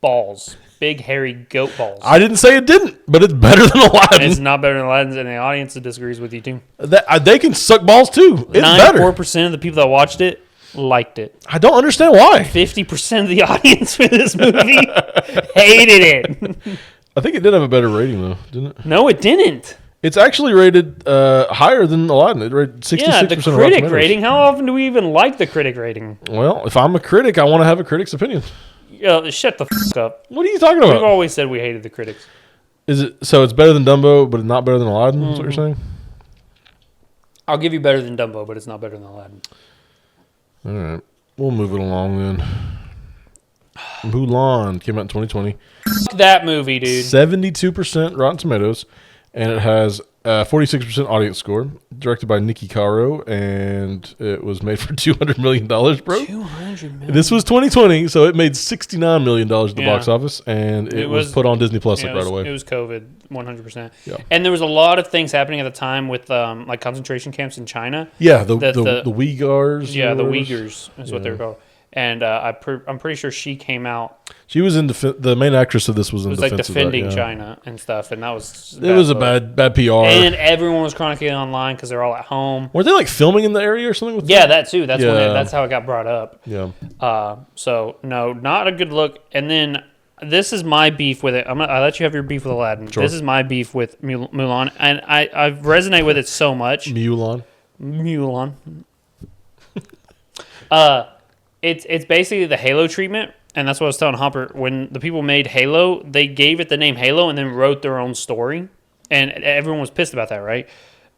balls. Big, hairy goat balls. I didn't say it didn't, but it's better than Aladdin. It's not better than Aladdin's, and the audience disagrees with you, too. They can suck balls, too. It's 94% of the people that watched it liked it. I don't understand why. 50% of the audience for this movie hated it. I think it did have a better rating, though, didn't it? No, it didn't. It's actually rated higher than Aladdin. It rated 66% Yeah, the critic rating. How often do we even like the critic rating? Well, if I'm a critic, I want to have a critic's opinion. Shut the f*** up. What are you talking about? We've always said we hated the critics. Is it so? It's better than Dumbo, but it's not better than Aladdin. Is what you're saying? I'll give you better than Dumbo, but it's not better than Aladdin. All right, we'll move it along then. Mulan came out in 2020. Fuck that movie, dude. 72% Rotten Tomatoes, and it has 46% audience score. Directed by Nikki Caro, and it was made for $200 million, bro. $200 million. This was 2020, so it made $69 million at the box office, and it was put on Disney Plus right away. It was COVID, 100%. Yeah. And there was a lot of things happening at the time with like concentration camps in China. Yeah, the Uyghurs. Yeah, the Uyghurs is what they're called. And I'm pretty sure she came out. She was in the main actress of this was in defense of that, defending China and stuff, and that was a bad PR. And everyone was chronicling online because they're all at home. Were they like filming in the area or something? That too. That's how it got brought up. Yeah. So no, not a good look. And then this is my beef with it. I'll let you have your beef with Aladdin. Sure. This is my beef with Mulan, and I resonate with it so much. Mulan. It's basically the Halo treatment, and that's what I was telling Hopper. When the people made Halo, they gave it the name Halo and then wrote their own story, and everyone was pissed about that, right?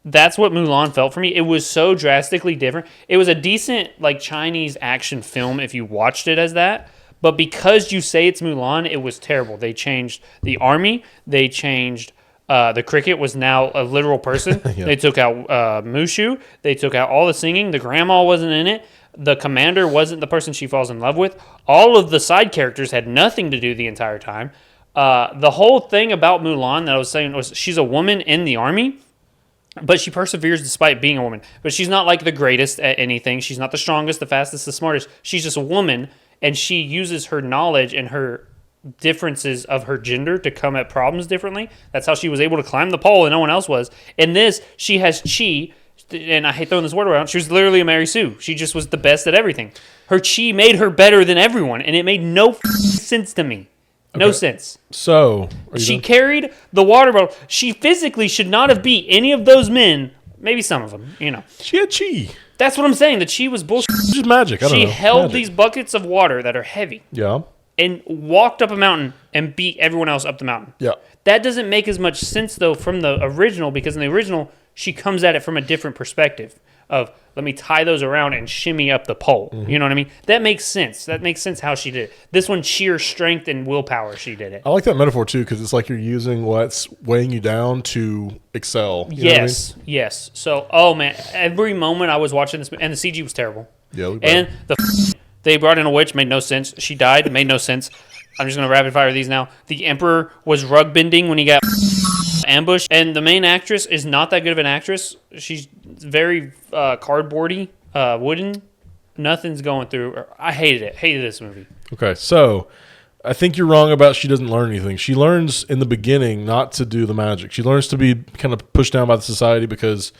That's what Mulan felt for me. It was so drastically different. It was a decent like Chinese action film if you watched it as that, but because you say it's Mulan, it was terrible. They changed the army. They changed the cricket was now a literal person. Yeah. They took out Mushu. They took out all the singing. The grandma wasn't in it. The commander wasn't the person she falls in love with. All of the side characters had nothing to do the entire time. The whole thing about Mulan that I was saying was she's a woman in the army, but she perseveres despite being a woman. But she's not like the greatest at anything. She's not the strongest, the fastest, the smartest. She's just a woman, and she uses her knowledge and her differences of her gender to come at problems differently. That's how she was able to climb the pole and no one else was. In this, she has chi. And I hate throwing this word around. She was literally a Mary Sue. She just was the best at everything. Her chi made her better than everyone, and it made no sense to me. No sense. So she carried the water bottle. She physically should not have beat any of those men. Maybe some of them, you know. She had chi. That's what I'm saying. The chi was bullshit. Just magic. I don't know. She held these buckets of water that are heavy. Yeah. And walked up a mountain and beat everyone else up the mountain. Yeah. That doesn't make as much sense, though, from the original, because in the original, she comes at it from a different perspective of, let me tie those around and shimmy up the pole. Mm-hmm. You know what I mean? That makes sense. That makes sense how she did it. This one, sheer strength and willpower, she did it. I like that metaphor, too, because it's like you're using what's weighing you down to excel. You know what I mean? Yes. So, oh, man, every moment I was watching this, and the CG was terrible. Yeah. And they brought in a witch, made no sense. She died, made no sense. I'm just going to rapid fire these now. The Emperor was rug bending when he got ambushed, and the main actress is not that good of an actress. She's very cardboardy, wooden. Nothing's going through. I hated it. Hated this movie. Okay, so I think you're wrong about she doesn't learn anything. She learns in the beginning not to do the magic. She learns to be kind of pushed down by the society because,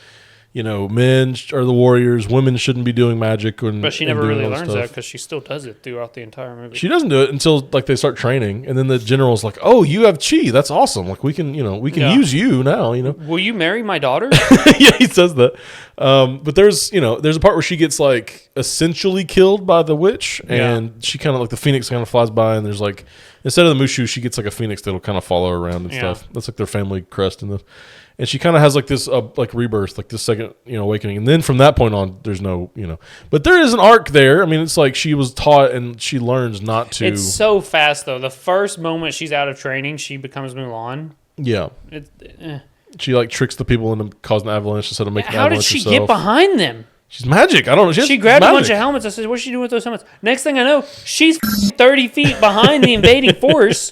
men are the warriors. Women shouldn't be doing magic. But she never really learns that because she still does it throughout the entire movie. She doesn't do it until they start training, and then the general's like, "Oh, you have chi. That's awesome. Like we can use you now. Will you marry my daughter?" Yeah, he says that. But there's a part where she gets essentially killed by the witch, and she kind of the phoenix kind of flies by, and there's instead of the Mushu, she gets a phoenix that'll kind of follow her around and stuff. That's their family crest in this. And she kind of has this rebirth, this second awakening, and then from that point on, there's no But there is an arc there. I mean, it's she was taught and she learns not to. It's so fast though. The first moment she's out of training, she becomes Mulan. Yeah. She tricks the people into causing an avalanche instead of making an avalanche herself. How did she get behind them? She's magic. I don't know. She grabbed a bunch of helmets. I said, "What's she doing with those helmets?" Next thing I know, she's 30 feet behind the invading force.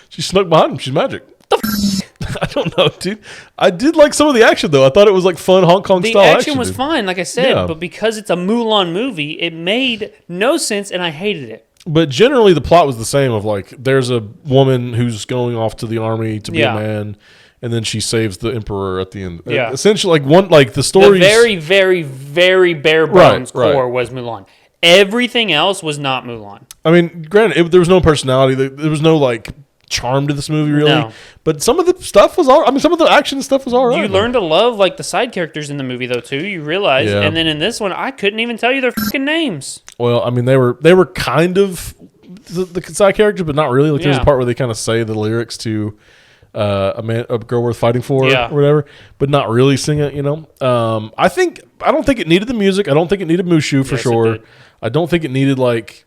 She snuck behind him. She's magic. I don't know, dude. I did like some of the action, though. I thought it was fun Hong Kong style action. The action was fine, like I said, but because it's a Mulan movie, it made no sense, and I hated it. But generally, the plot was the same of there's a woman who's going off to the army to be a man, and then she saves the emperor at the end. Yeah. Essentially, the story. The very, very, very bare bones core was Mulan. Everything else was not Mulan. I mean, granted, there was no personality. There was no charm to this movie, really. But some of the stuff was all right. I mean, some of the action stuff was all right. You learn to love the side characters in the movie, though, too. You realize, and then in this one, I couldn't even tell you their fucking names. Well, I mean, they were kind of the side characters, but not really. There's a part where they kind of say the lyrics to a girl worth fighting for, or whatever, but not really sing it. I don't think it needed the music. I don't think it needed Mushu for sure. I don't think it needed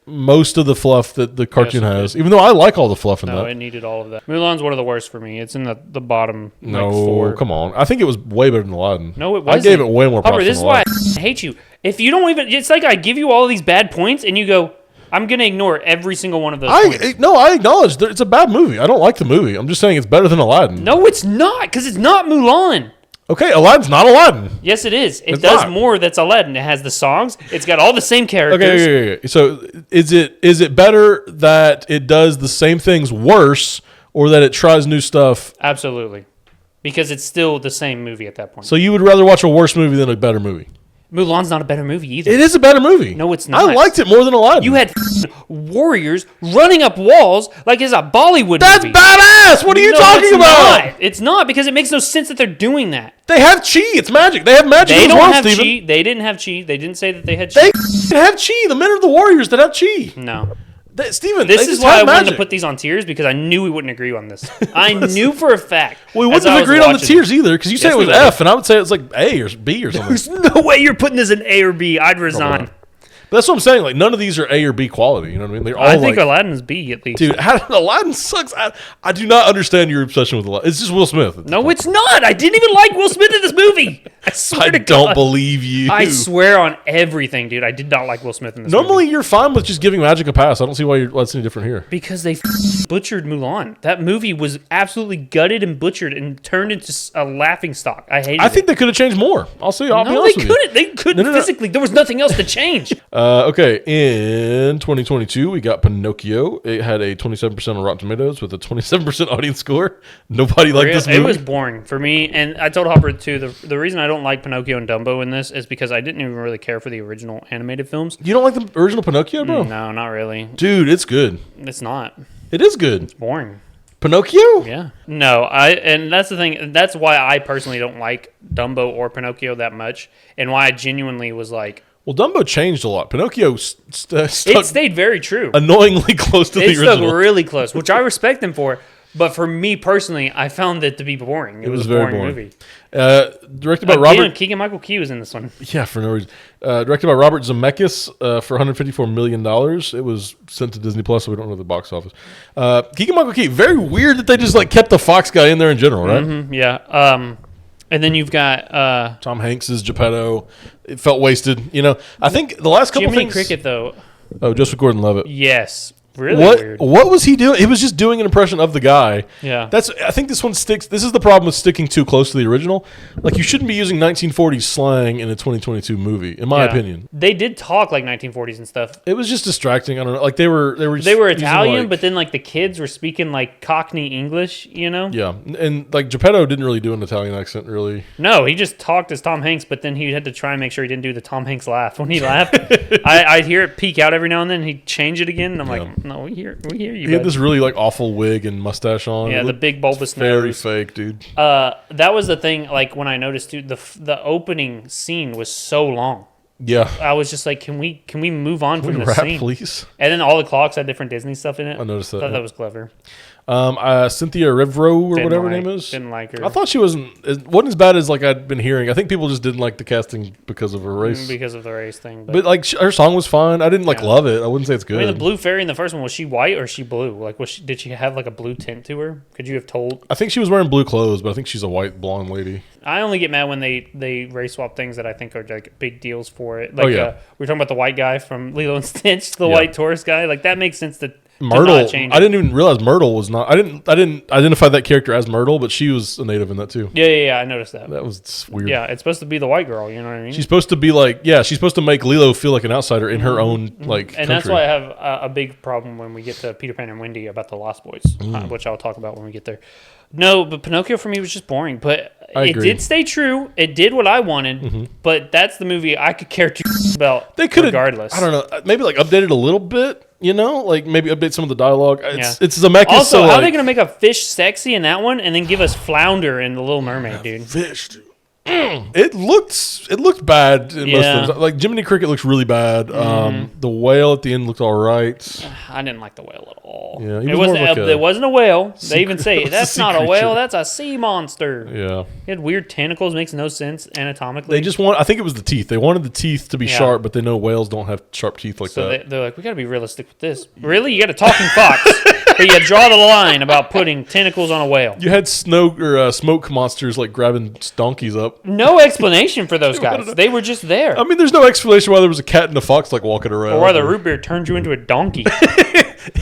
most of the fluff that the cartoon has, even though I like all the fluff in that. No, it needed all of that. Mulan's one of the worst for me. It's in the bottom. No, 4. Come on. I think it was way better than Aladdin. No, it wasn't. I gave it way more props than This is why I hate you. If you don't even, it's I give you all these bad points, and you go, I'm going to ignore every single one of those points. No, I acknowledge that it's a bad movie. I don't like the movie. I'm just saying it's better than Aladdin. No, it's not, because it's not Mulan. Okay, Aladdin's not Aladdin. Yes, it is. It does more that's Aladdin. It has the songs. It's got all the same characters. Okay. So is it better that it does the same things worse or that it tries new stuff? Absolutely. Because it's still the same movie at that point. So you would rather watch a worse movie than a better movie? Mulan's not a better movie either. It is a better movie. No, it's not. I liked it more than Aladdin. You had warriors running up walls like it's a Bollywood movie. That's badass! What are you talking about? Not. It's not, because it makes no sense that they're doing that. They have chi. It's magic. They have magic. They don't have chi. They didn't have chi. They didn't say that they had chi. They have chi. The men are the warriors that have chi. No. Steven, this is why I wanted to put these on tiers, because I knew we wouldn't agree on this. I knew for a fact. We wouldn't have agreed on the tiers either, because you said it was F, and I would say it's A or B or something. There's no way you're putting this in A or B. I'd resign. But that's what I'm saying. None of these are A or B quality. You know what I mean? They're all I think Aladdin's B at least. Dude, Aladdin sucks. I do not understand your obsession with Aladdin. It's just Will Smith. No, it's not. I didn't even like Will Smith in this movie. I swear to God. I don't believe you. I swear on everything, dude. I did not like Will Smith in this movie. Normally, you're fine with just giving magic a pass. I don't see why it's any different here. Because they butchered Mulan. That movie was absolutely gutted and butchered and turned into a laughingstock. I hated it. I think they could have changed more. I'll be honest with you. No, they couldn't. They couldn't physically. There was nothing else to change. Okay. In 2022, we got Pinocchio. It had a 27% on Rotten Tomatoes with a 27% audience score. Nobody liked this movie. It was boring for me, and I told Hopper too. The reason I don't like Pinocchio and Dumbo in this is because I didn't even really care for the original animated films. You don't like the original Pinocchio, bro? No, not really. Dude, it's good. It's not. It is good. It's boring. Pinocchio? Yeah. No, and that's the thing. That's why I personally don't like Dumbo or Pinocchio that much, and why I genuinely was like, well, Dumbo changed a lot. Pinocchio it stayed very true. Annoyingly close to the original. It stuck really close, which I respect them for. But for me personally, I found it to be boring. It was a boring movie. Directed by Robert... Keegan-Michael Key was in this one. Yeah, for no reason. Directed by Robert Zemeckis for $154 million. It was sent to Disney Plus, so we don't know the box office. Keegan-Michael Key, very weird that they just kept the Fox guy in there in general, right? Mm-hmm, yeah. And then you've got... Tom Hanks' Geppetto. It felt wasted. I think the last couple Jiminy things... Cricket, though. Oh, Joseph Gordon-Levitt. Yes. really weird. What was he doing? He was just doing an impression of the guy. Yeah. I think this one sticks. This is the problem with sticking too close to the original. Like, you shouldn't be using 1940s slang in a 2022 movie, in my opinion. They did talk like 1940s and stuff. It was just distracting. I don't know. Like, they were Italian, like, but then like the kids were speaking like Cockney English, you know? Yeah. And like Geppetto didn't really do an Italian accent, really. No, he just talked as Tom Hanks, but then he had to try and make sure he didn't do the Tom Hanks laugh. When he laughed, I'd hear it peek out every now and then. He'd change it again, and I'm like, no, we hear you. He had this really like awful wig and mustache on. Yeah, the big bulbous nose. Very fake, dude. That was the thing. Like when I noticed, dude, the opening scene was so long. Yeah, I was just like, can we move on from this scene, please? And then all the clocks had different Disney stuff in it. I noticed that. I thought that was clever. Cynthia Rivero or whatever her name is. Didn't like her. I thought she wasn't as bad as like I'd been hearing. I think people just didn't like the casting because of her race. Because of the race thing. But like her song was fine. I didn't love it. I wouldn't say it's good. I mean, the blue fairy in the first one, was she white or was she blue? Like, did she have like a blue tint to her? Could you have told? I think she was wearing blue clothes, but I think she's a white blonde lady. I only get mad when they race swap things that I think are like big deals for it. Like, we were talking about the white guy from Lilo and Stitch, the white tourist guy. Like, that makes sense to Myrtle. not change it. I didn't even realize Myrtle was not. I didn't identify that character as Myrtle, but she was a native in that too. Yeah. I noticed that. That was weird. Yeah, it's supposed to be the white girl. You know what I mean? She's supposed to be like, she's supposed to make Lilo feel like an outsider in her own like. And country. that's why I have a big problem when we get to Peter Pan and Wendy about the Lost Boys, which I'll talk about when we get there. No, but Pinocchio for me was just boring. But it did stay true. It did what I wanted. But that's the movie I could care two about. They could regardless. I don't know. Maybe like update it a little bit. You know, like maybe update some of the dialogue. It's Zemeckis. Also, how are they going to make a fish sexy in that one and then give us flounder in the Little Mermaid, dude? Fish, dude. It looked bad in most of them. Like Jiminy Cricket looks really bad. The whale at the end looked all right. I didn't like the whale at all. Yeah, it wasn't a whale. They even say that's not a whale. That's a sea monster. Yeah, it had weird tentacles. Makes no sense anatomically. They just I think it was the teeth. They wanted the teeth to be sharp, but they know whales don't have sharp teeth like that. They're like, we got to be realistic with this. Really, you got a talking fox. But you draw the line about putting tentacles on a whale. You had smoke monsters like grabbing donkeys up. No explanation for those guys. They were just there. I mean, there's no explanation why there was a cat and a fox like walking around. Or why the root beer turned you into a donkey.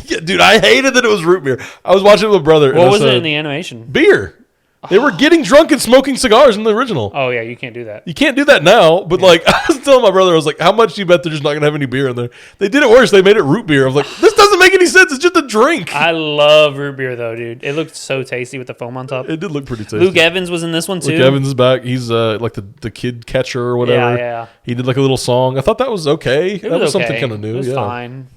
Yeah, dude, I hated that it was root beer. I was watching it with my brother. What was it in the animation? Beer. They were getting drunk and smoking cigars in the original. Oh, yeah, you can't do that. You can't do that now, but like, I was telling my brother, I was like, how much do you bet they're just not going to have any beer in there? They did it worse. They made it root beer. I was like, this doesn't make any sense. It's just a drink. I love root beer, though, dude. It looked so tasty with the foam on top. It did look pretty tasty. Luke Evans was in this one, too. Luke Evans is back. He's like the kid catcher or whatever. Yeah. He did like a little song. I thought that was okay. That was something kind of new. It was fine.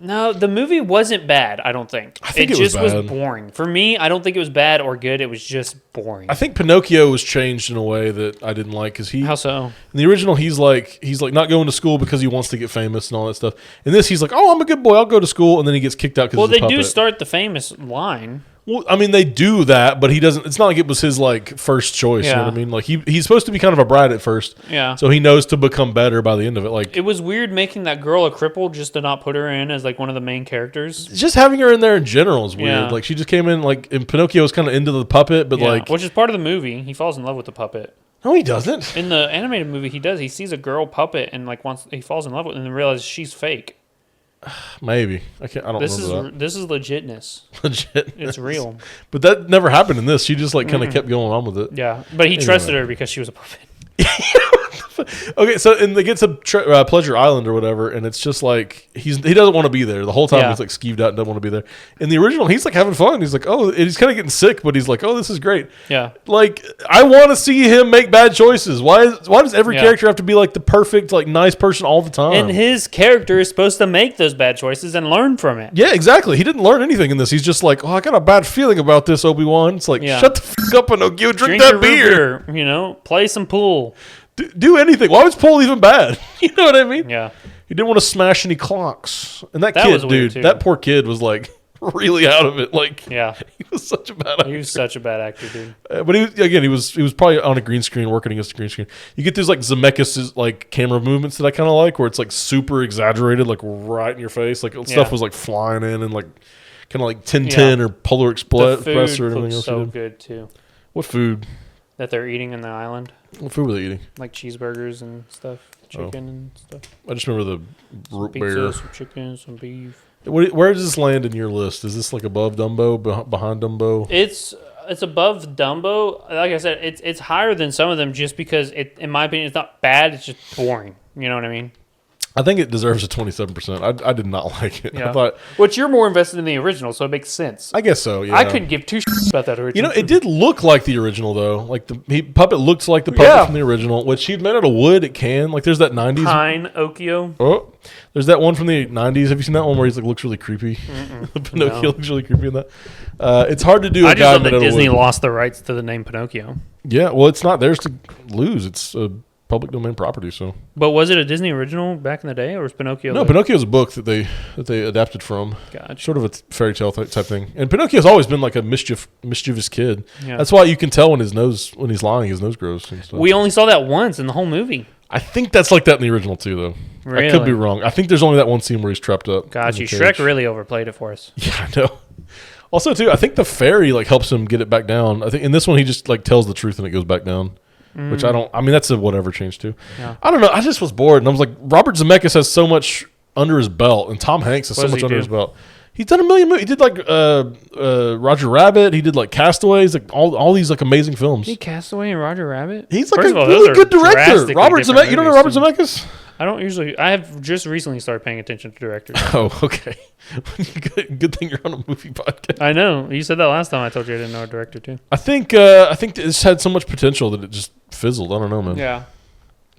No, the movie wasn't bad, I don't think. I think it just was boring. For me, I don't think it was bad or good. It was just boring. I think Pinocchio was changed in a way that I didn't like. How so? In the original, he's like not going to school because he wants to get famous and all that stuff. In this, he's like, oh, I'm a good boy. I'll go to school. And then he gets kicked out because he's a puppet. They do start the famous line. Well, I mean, they do that, but he doesn't. It's not like it was his like first choice. Yeah. You know what I mean? Like he's supposed to be kind of a brat at first. Yeah. So he knows to become better by the end of it. Like it was weird making that girl a cripple just to not put her in as like one of the main characters. Just having her in there in general is weird. Yeah. Like she just came in like, and Pinocchio was kind of into the puppet, but like, which is part of the movie. He falls in love with the puppet. No, he doesn't. In the animated movie, he does. He sees a girl puppet and like he falls in love with, and then realizes she's fake. Maybe I don't remember that. This is legitness. Legit, it's real. But that never happened in this. She just like kind of kept going on with it. Yeah, but he trusted her because she was a puppet. Okay, so and they get to Pleasure Island or whatever, and it's just like he doesn't want to be there the whole time. He's like skeeved out and doesn't want to be there. In the original, he's like having fun. He's like, oh, and he's kind of getting sick, but he's like, oh, this is great. Yeah, like I want to see him make bad choices. Why does every character have to be like the perfect like nice person all the time? And his character is supposed to make those bad choices and learn from it. Yeah, exactly. He didn't learn anything in this. He's just like, oh, I got a bad feeling about this, Obi-Wan. It's like, shut the fuck up, Pinocchio. Drink that beer. You know, play some pool. Do anything. Why was pool even bad? You know what I mean? Yeah. He didn't want to smash any clocks. And that was kid, weird dude, that poor kid was like really out of it. Like, he was such a bad actor. He was such a bad actor, dude. But he was probably on a green screen, working against a green screen. You get these like Zemeckis like camera movements that I kind of like, where it's like super exaggerated, like right in your face. Like stuff was like flying in and like kind of like Tintin or Polar Express or anything else. So good too. What food? that they're eating in the island. What food were they eating? Like cheeseburgers and stuff, chicken and stuff. I just remember the root beer. Some chicken, some beef. Where does this land in your list? Is this like above Dumbo, behind Dumbo? It's above Dumbo. Like I said, it's higher than some of them just because in my opinion, it's not bad. It's just boring. You know what I mean? I think it deserves a 27%. I did not like it. Yeah. I thought, which you're more invested in the original, so it makes sense. I guess so. Yeah. I couldn't give two shits about that original. You know, it did look like the original though. Like the puppet looks like the puppet from the original, which he'd made out of wood. It can like there's that 90s Pine Okio. Oh, there's that one from the 90s. Have you seen that one where he's like looks really creepy? Pinocchio looks really creepy in that. It's hard to do. I just love that Disney lost the rights to the name Pinocchio. Yeah, well, it's not theirs to lose. It's public domain property. So, but was it a Disney original back in the day, or was Pinocchio? No, Pinocchio's a book that they adapted from. Gotcha. Sort of a fairy tale type thing. And Pinocchio's always been like a mischievous kid. Yeah. That's why you can tell when he's lying, his nose grows and stuff. We only saw that once in the whole movie. I think that's like that in the original too, though. Really? I could be wrong. I think there's only that one scene where he's trapped up. Gotcha. Shrek really overplayed it for us. Yeah, I know. Also, too, I think the fairy like helps him get it back down. I think in this one he just like tells the truth and it goes back down. Which I mean, that's a whatever change too. Yeah. I don't know. I just was bored. And I was like, Robert Zemeckis has so much under his belt. And Tom Hanks has so much under his belt. He's done a million movies. He did like Roger Rabbit. He did like Castaway. He's like all these like amazing films. He Castaway and Roger Rabbit? He's like really good director. Robert Zemeckis. You don't know Robert Zemeckis? I don't usually. I have just recently started paying attention to directors. Oh, okay. Good thing you're on a movie podcast. I know. You said that last time I told you I didn't know a director too. I think this had so much potential that it just fizzled. I don't know, man. Yeah.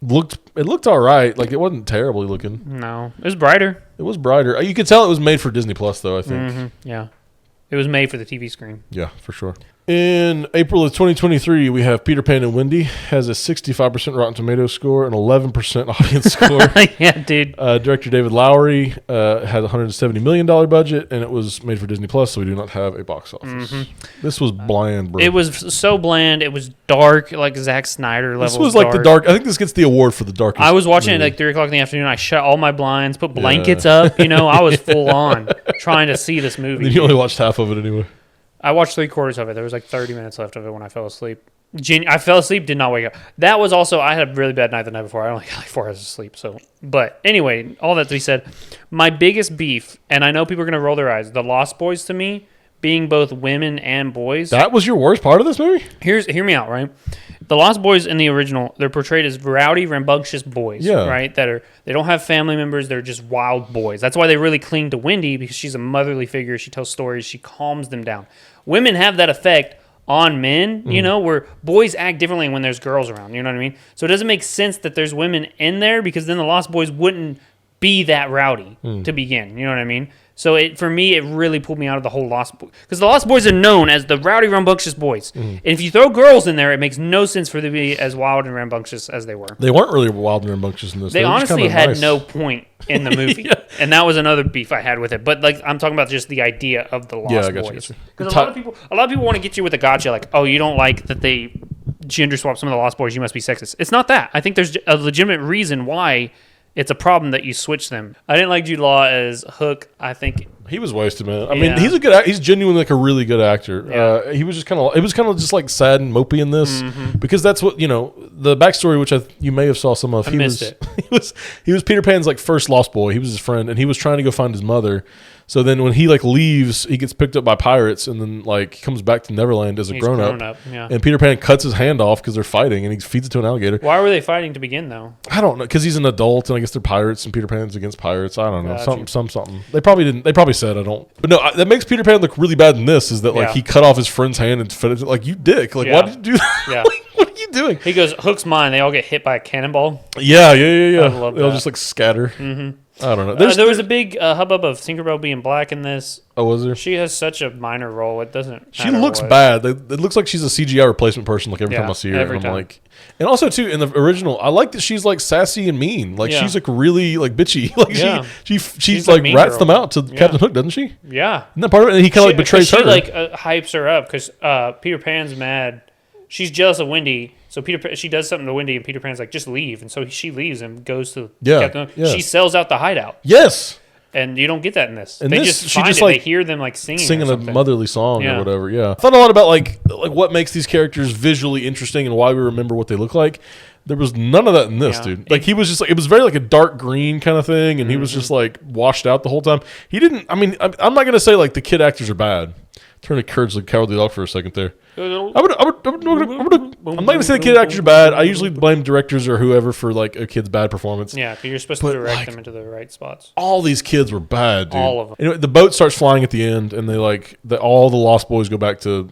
It looked all right. Like it wasn't terribly looking. No, it was brighter. It was brighter. You could tell it was made for Disney Plus, though. I think. Mm-hmm. Yeah, it was made for the TV screen. Yeah, for sure. In April of 2023, we have Peter Pan and Wendy has a 65% Rotten Tomatoes score and 11% audience score. Yeah, dude. Director David Lowery had a $170 million budget, and it was made for Disney Plus, so we do not have a box office. Mm-hmm. This was bland, bro. It was so bland. It was dark, like Zack Snyder level. This was like the dark. I think this gets the award for the darkest. I was watching it at like 3 o'clock in the afternoon. I shut all my blinds, put blankets up. I was full on trying to see this movie. And you only watched half of it anyway. I watched 3/4 of it. There was like 30 minutes left of it when I fell asleep. I fell asleep, did not wake up. That was also, I had a really bad night the night before. I only got like 4 hours of sleep. But anyway, all that to be said, my biggest beef, and I know people are going to roll their eyes, the Lost Boys to me, being both women and boys. That was your worst part of this movie? Hear me out, right? The Lost Boys in the original, they're portrayed as rowdy, rambunctious boys, right? They don't have family members. They're just wild boys. That's why they really cling to Wendy, because she's a motherly figure. She tells stories. She calms them down. Women have that effect on men, where boys act differently when there's girls around. You know what I mean? So it doesn't make sense that there's women in there, because then the Lost Boys wouldn't be that rowdy to begin. You know what I mean? So for me, it really pulled me out of the whole Lost Boys. Because the Lost Boys are known as the rowdy, rambunctious boys. And if you throw girls in there, it makes no sense for them to be as wild and rambunctious as they were. They weren't really wild and rambunctious in this. They honestly had no point in the movie. Yeah. And that was another beef I had with it. But like I'm talking about just the idea of the Lost Boys. Because a lot of people want to get you with a gotcha, like, oh, you don't like that they gender swap some of the Lost Boys, you must be sexist. It's not that. I think there's a legitimate reason why it's a problem that you switch them. I didn't like Jude Law as Hook. I think he was wasted, man. I mean, he's a good. He's genuinely like a really good actor. Yeah. He was just kind of. It was kind of just like sad and mopey in this, because that's what the backstory, which you may have saw some of. I missed it. He was Peter Pan's like first lost boy. He was his friend, and he was trying to go find his mother. So then when he like leaves, he gets picked up by pirates, and then like he comes back to Neverland as a grown up. Yeah. And Peter Pan cuts his hand off because they're fighting, and he feeds it to an alligator. Why were they fighting to begin though? I don't know, because he's an adult, and I guess they're pirates, and Peter Pan's against pirates. I don't know, something. They probably didn't. They probably said I don't. But no, that makes Peter Pan look really bad in this. Is that like he cut off his friend's hand and fed it? Like, you dick. Like, why did you do that? Yeah. Like, what are you doing? He goes, Hook's mine. They all get hit by a cannonball. Yeah. I love that. They'll just like scatter. Mm-hmm. I don't know. There was a big hubbub of Tinkerbell being black in this. Oh, was there? She has such a minor role. It doesn't. She looks bad. It looks like she's a CGI replacement person. Like every time I see her, and I'm like, and also too in the original, I like that she's like sassy and mean. Like she's like really like bitchy. Like she's like rats them out to Captain Hook, doesn't she? Yeah. Isn't that part of it? And he kind of like betrays her. She like hypes her up because Peter Pan's mad. She's jealous of Wendy, so she does something to Wendy, and Peter Pan's like, just leave. And so she leaves and goes to Captain Hook. Yeah. She sells out the hideout. Yes. And you don't get that in this. And they this, just she find just it. like They hear them like singing a motherly song Yeah. or whatever. Yeah, I thought a lot about like what makes these characters visually interesting and why we remember what they look like. There was none of that in this, dude. Like he was just like, it was very like a dark green kind of thing, and he was just like washed out the whole time. He didn't. I mean, I'm not gonna say like the kid actors are bad. Turn to Courage the Cowardly Dog for a second there. I'm not gonna say the kid actors are bad. I usually blame directors or whoever for like a kid's bad performance. Yeah, because you're supposed to direct them into the right spots. All these kids were bad, dude. All of them. Anyway, the boat starts flying at the end, and they all the Lost Boys go back to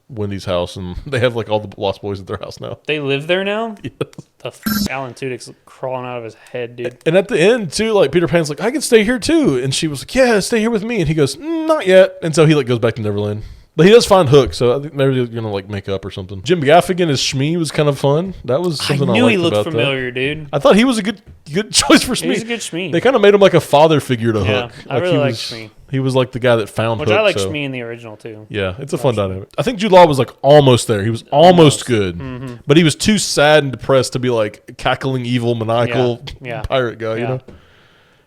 Wendy's house, and they have like all the Lost Boys at their house now. They live there now? Yes. Alan Tudyk's crawling out of his head, dude. And at the end, too, like Peter Pan's like, I can stay here, too. And she was like, yeah, stay here with me. And he goes, not yet. And so he like goes back to Neverland. But he does find Hook, so I think maybe they're going to like make up or something. Jim Gaffigan as Shmee was kind of fun. That was something I liked about that. I knew he looked familiar, dude. I thought he was a good choice for Shmee. He was a good Shmee. They kind of made him like a father figure to Hook. I really like Shmee. He was like the guy that found Which Hook. I like Shmee in the original, too. Yeah, it's a fun dynamic. I think Jude Law was like almost there. He was almost good. Mm-hmm. But he was too sad and depressed to be like cackling, evil, maniacal pirate guy, you know?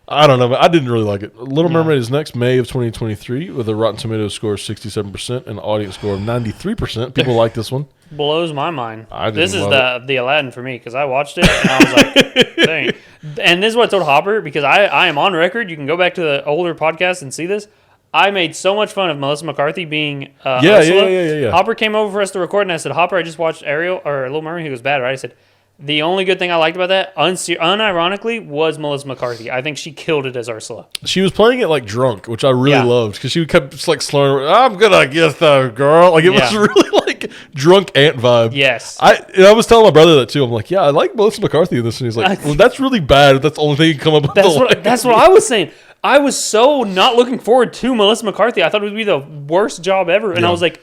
I don't know, but I didn't really like it. Little Mermaid is next, May of 2023, with a Rotten Tomatoes score of 67% and an audience score of 93%. People like this one. Blows my mind. This is love the Aladdin for me, because I watched it and I was like, dang. And this is what I told Hopper, because I am on record. You can go back to the older podcast and see this. I made so much fun of Melissa McCarthy being Ursula. Yeah. Hopper came over for us to record, and I said, Hopper, I just watched Ariel or Little Mermaid. He goes, bad, right? I said, the only good thing I liked about that, unironically, was Melissa McCarthy. I think she killed it as Ursula. She was playing it like drunk, which I really loved, because she kept just like slurring, I'm gonna get the girl. Like it was really like drunk ant vibe. Yes. I was telling my brother that too. I'm like, yeah, I like Melissa McCarthy in this, and he's like, well, that's really bad. That's the only thing you can come up with. That's what I was saying. I was so not looking forward to Melissa McCarthy. I thought it would be the worst job ever, and I was like,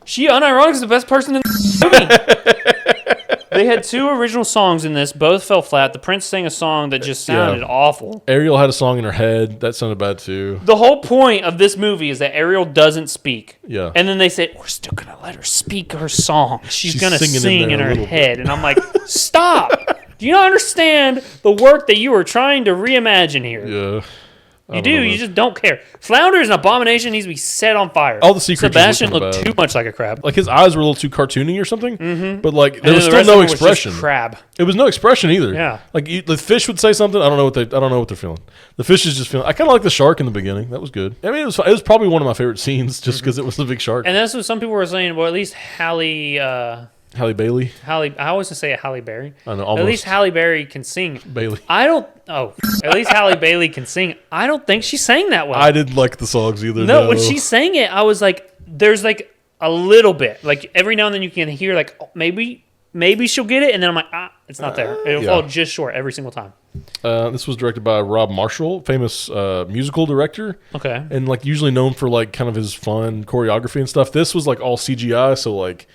she unironically is the best person in the movie. They had 2 original songs in this. Both fell flat. The Prince sang a song that just sounded awful. Ariel had a song in her head. That sounded bad, too. The whole point of this movie is that Ariel doesn't speak. Yeah. And then they said, we're still going to let her speak her song. She's going to sing in her head. And I'm like, stop. Do you not understand the work that you are trying to reimagine here? Yeah. You do. You just don't care. Flounder is an abomination. He needs to be set on fire. All the sea creatures Sebastian looked too much like a crab. Like his eyes were a little too cartoony or something. Mm-hmm. But like there was still no expression. Was just crab. It was no expression either. Yeah. Like the fish would say something. I don't know what they're feeling. The fish is just feeling. I kind of like the shark in the beginning. That was good. I mean, it was probably one of my favorite scenes just because it was the big shark. And that's what some people were saying. Well, at least Halle Bailey. I always say Halle Berry. I know. Almost. At least Halle Berry can sing. Bailey. At least Halle Bailey can sing. I don't think she sang that well. I didn't like the songs either. No, when she sang it, I was like, there's like a little bit. Like every now and then you can hear like, oh, maybe she'll get it. And then I'm like, it's not there. It'll fall just short every single time. This was directed by Rob Marshall, famous musical director. Okay. And like usually known for like kind of his fun choreography and stuff. This was like all CGI, so like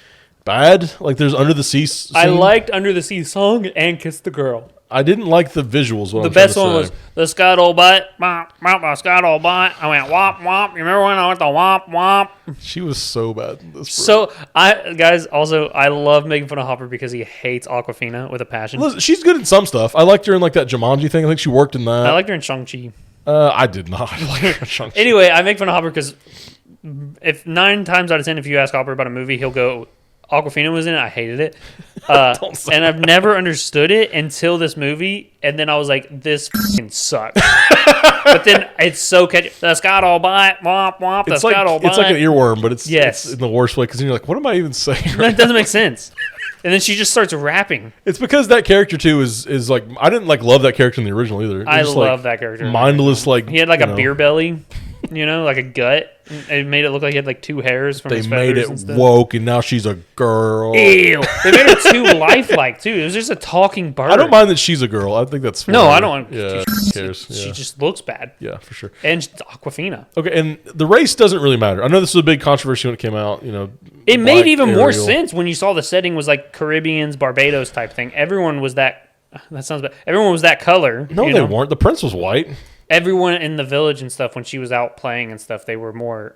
bad. Like there's Under the Sea scene. I liked Under the Sea song and Kiss the Girl. I didn't like the visuals. The best one was the scuttlebutt. The scuttlebutt. I went womp womp. You remember when I went the womp womp? She was so bad in this. So I love making fun of Hopper because he hates Awkwafina with a passion. Listen, she's good in some stuff. I liked her in like that Jumanji thing. I think she worked in that. I liked her in Shang-Chi. I did not like her in Shang-Chi. Anyway, I make fun of Hopper because if 9 times out of 10, if you ask Hopper about a movie, he'll go, Awkwafina was in it. I hated it. And I've never understood it until this movie. And then I was like, this fucking sucks. But then it's so catchy. The scuttlebutt, womp womp, the scuttlebutt. It's like an earworm, but it's in the worst way because you're like, what am I even saying? That doesn't make sense. And then she just starts rapping. It's because that character too is like, I didn't like love that character in the original either. I love that character. Mindless, like he had like a beer belly. Like a gut. It made it look like he had like 2 hairs from his feathers. They made it woke, and now she's a girl. Ew. They made her too lifelike too. It was just a talking bird. I don't mind that she's a girl. I think that's fine. No, I don't. Yeah, who cares? She just looks bad. Yeah, for sure. And she's Awkwafina. Okay, and the race doesn't really matter. I know this was a big controversy when it came out. It made even more sense when you saw the setting was like Caribbeans, Barbados type thing. Everyone was that. That sounds bad. Everyone was that color. No, they weren't. The prince was white. Everyone in the village and stuff, when she was out playing and stuff, they were more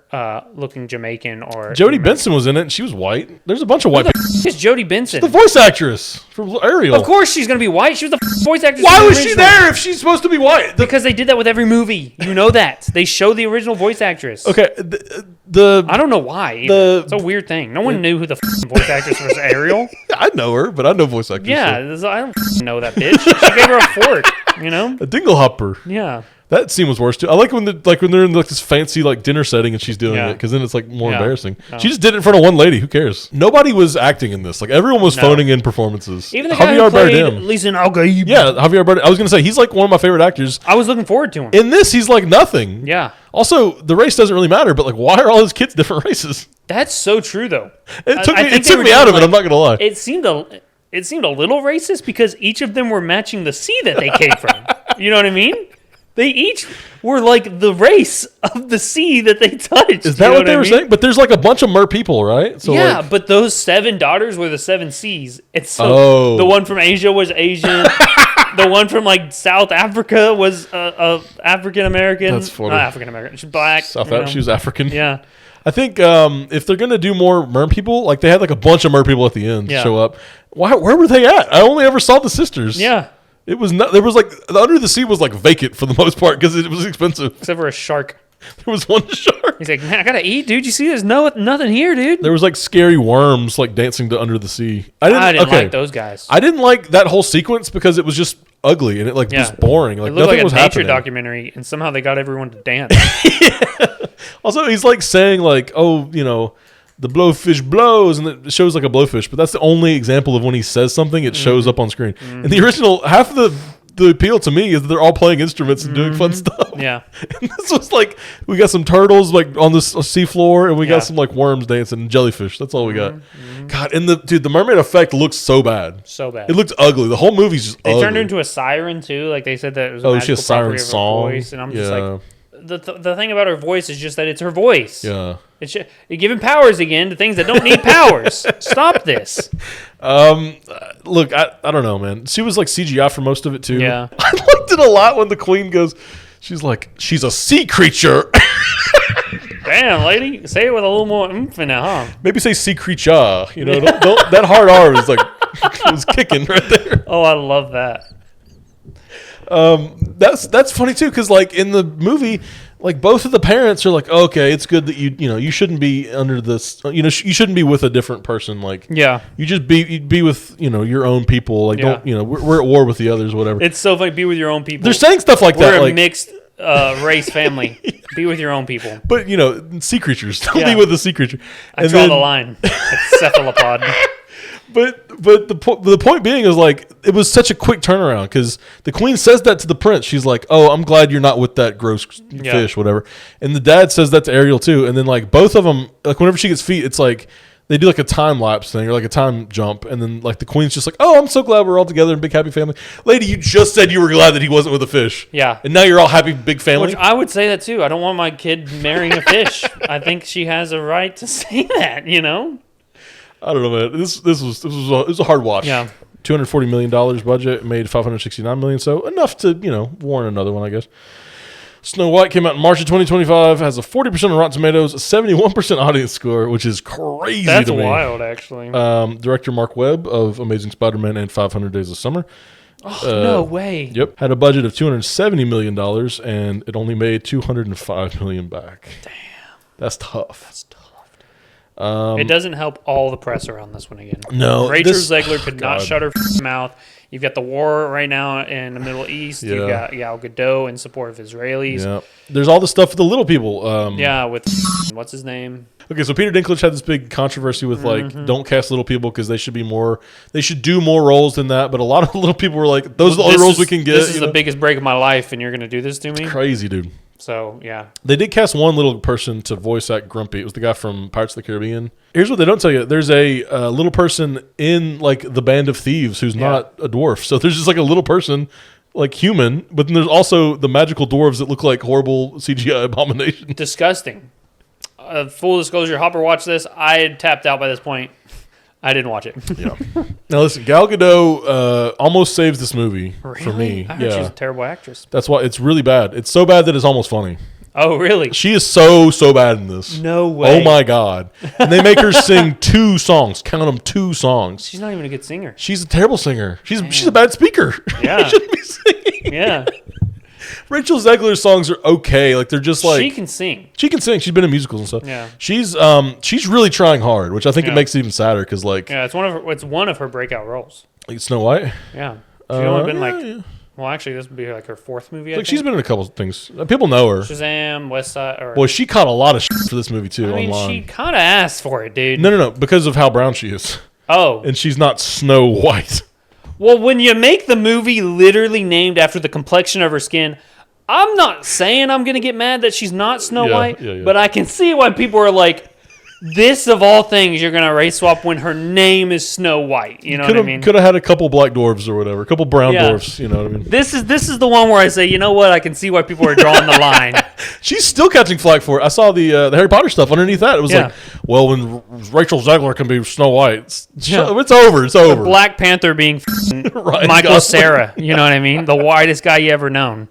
looking Jamaican or... Jodie Benson was in it, and she was white. There's a bunch of white people. Who is Jodie Benson? She's the voice actress For Ariel. Of course she's going to be white. She was the voice actress. Why was she there if she's supposed to be white? Because they did that with every movie. You know that. They show the original voice actress. Okay. I don't know why. It's a weird thing. No one knew who the voice actress was Ariel. I know her, but I know voice actors. Yeah, so. I don't know that bitch. She gave her a fork, you know? A dinglehopper. Yeah. That scene was worse too. I like when they're in this fancy dinner setting and she's doing it because then it's more embarrassing. No. She just did it in front of one lady. Who cares? Nobody was acting in this. Everyone was phoning in performances. Even the guy who played Lisa Algaib. Yeah, Javier Bardem. I was gonna say he's one of my favorite actors. I was looking forward to him. In this, he's nothing. Yeah. Also, the race doesn't really matter, but why are all his kids different races? That's so true, though. It took me out of it. I'm not gonna lie. It seemed a little racist because each of them were matching the sea that they came from. You know what I mean? They each were the race of the sea that they touched. Is that what they were saying? But there's a bunch of mer people, right? So yeah, but those 7 daughters were the 7 seas. And so the one from Asia was Asian. The one from South Africa was African American. That's funny. Not African American. She's black. She was African. Yeah. I think if they're gonna do more mer people, they had a bunch of mer people at the end show up. Where were they at? I only ever saw the sisters. Yeah. It was not. There was the under the sea was vacant for the most part because it was expensive. Except for a shark. There was one shark. He's like, man, I gotta eat, dude. You see, there's nothing here, dude. There was scary worms dancing to under the sea. I didn't like those guys. I didn't like that whole sequence because it was just ugly and it was boring. It looked nothing was a nature happening. Documentary, and somehow they got everyone to dance. Also, he's saying the blowfish blows, and it shows a blowfish, but that's the only example of when he says something, it shows up on screen. In the original, half of the appeal to me is that they're all playing instruments and doing fun stuff. Yeah. And this was we got some turtles on the seafloor, and we got some worms dancing and jellyfish. That's all we got. God, and the mermaid effect looks so bad. So bad. It looked ugly. The whole movie's just ugly. They turned her into a siren too. They said that it was a magical she has siren property of her song. voice, and I'm just the thing about her voice is just that it's her voice. Yeah. You're giving powers again to things that don't need powers. Stop this. Look, I don't know, man. She was CGI for most of it too. Yeah. I liked it a lot when the queen goes, she's a sea creature. Damn, lady. Say it with a little more oomph in it, huh? Maybe say sea creature. Don't, that hard R was it was kicking right there. Oh, I love that. That's funny too, because in the movie, both of the parents are okay, it's good that you shouldn't be under this, you shouldn't be with a different person. You just be with your own people. Don't we're at war with the others, whatever. It's so funny. Be with your own people. They're saying stuff like that. We're a mixed race family. Be with your own people. But sea creatures. Don't be with a sea creature. I draw the line. It's cephalopod. But the point being is it was such a quick turnaround because the queen says that to the prince. She's like, "Oh, I'm glad you're not with that gross fish, whatever." And the dad says that to Ariel too. And then both of them, whenever she gets feet, it's they do a time lapse thing or a time jump. And then the queen's just "Oh, I'm so glad we're all together in big happy family." Lady, you just said you were glad that he wasn't with a fish. Yeah. And now you're all happy big family. Which I would say that too. I don't want my kid marrying a fish. I think she has a right to say that. I don't know, man. This was a hard watch. Yeah. $240 million budget, made $569 million, so enough to warrant another one, I guess. Snow White came out in March of 2025, has a 40% on Rotten Tomatoes, a 71% audience score, which is crazy. That's to me. wild, actually. Director Mark Webb of Amazing Spider-Man and 500 Days of Summer. Oh, no way. Yep. Had a budget of $270 million, and it only made $205 million back. Damn. That's tough. It doesn't help all the press around this one again. No. Rachel Zegler could not shut her mouth. You've got the war right now in the Middle East. Yeah. You've got Gal Gadot in support of Israelis. Yeah. There's all the stuff with the little people. With what's his name? Okay, so Peter Dinklage had this big controversy with don't cast little people because they should do more roles than that. But a lot of little people were those are the only roles we can get. This is the biggest break of my life, and you're going to do this to me? It's crazy, dude. So, yeah. They did cast one little person to voice act Grumpy. It was the guy from Pirates of the Caribbean. Here's what they don't tell you. There's a little person in, the Band of Thieves who's not a dwarf. So there's just, a little person, human. But then there's also the magical dwarves that look like horrible CGI abominations. Disgusting. Full disclosure, Hopper watched this. I had tapped out by this point. I didn't watch it. Yeah. Now listen, Gal Gadot almost saves this movie for me. I heard she's a terrible actress. That's why it's really bad. It's so bad that it's almost funny. Oh, really? She is so bad in this. No way. Oh my God. And they make her sing 2 songs. Count them, 2 songs. She's not even a good singer. She's a terrible singer. She's a bad speaker. Yeah. She shouldn't be singing. Yeah. Rachel Zegler's songs are okay. Like they're just like she can sing. She can sing. She's been in musicals and stuff. Yeah. She's really trying hard, which I think it makes it even sadder because like it's one of her breakout roles. Like Snow White. Yeah. She's only been well, actually, this would be like her 4th movie. Like she's been in a couple of things. People know her. Shazam, West Side. Boy, she caught a lot of shit for this movie too. I mean, online. she kind of asked for it, dude. No, because of how brown she is. Oh. And she's not Snow White. Well, when you make the movie literally named after the complexion of her skin, I'm not saying I'm going to get mad that she's not Snow White, but I can see why people are like, this of all things you're going to race swap when her name is Snow White. You know what I mean? Could have had a couple black dwarves or whatever, a couple brown dwarfs, you know what I mean? This is the one where I say, you know what, I can see why people are drawing the line. She's still catching flack for it. I saw the Harry Potter stuff underneath that. It was like, well, when Rachel Zegler can be Snow White, it's over. It's over. The Black Panther being Michael Cera. You know what I mean? The whitest guy you ever known.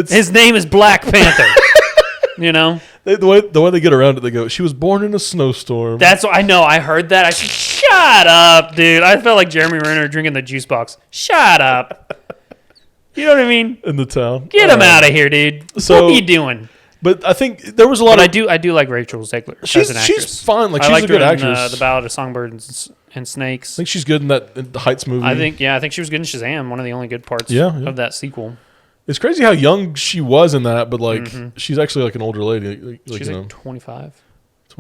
His name is Black Panther. You know? The way they get around it, they go, she was born in a snowstorm. That's what I know. I heard that. I said, shut up, dude. I felt like Jeremy Renner drinking the juice box. Shut up. You know what I mean? In the town. Get him out of here, dude. So, what are you doing? But I think there was a lot of... I do like Rachel Zegler as an actress. She's fine. Like, she's a good actress. The Ballad of Songbirds and Snakes. I think she's good in the Heights movie. I think she was good in Shazam, one of the only good parts of that sequel. It's crazy how young she was in that, but like she's actually like an older lady. Like, she's like 25.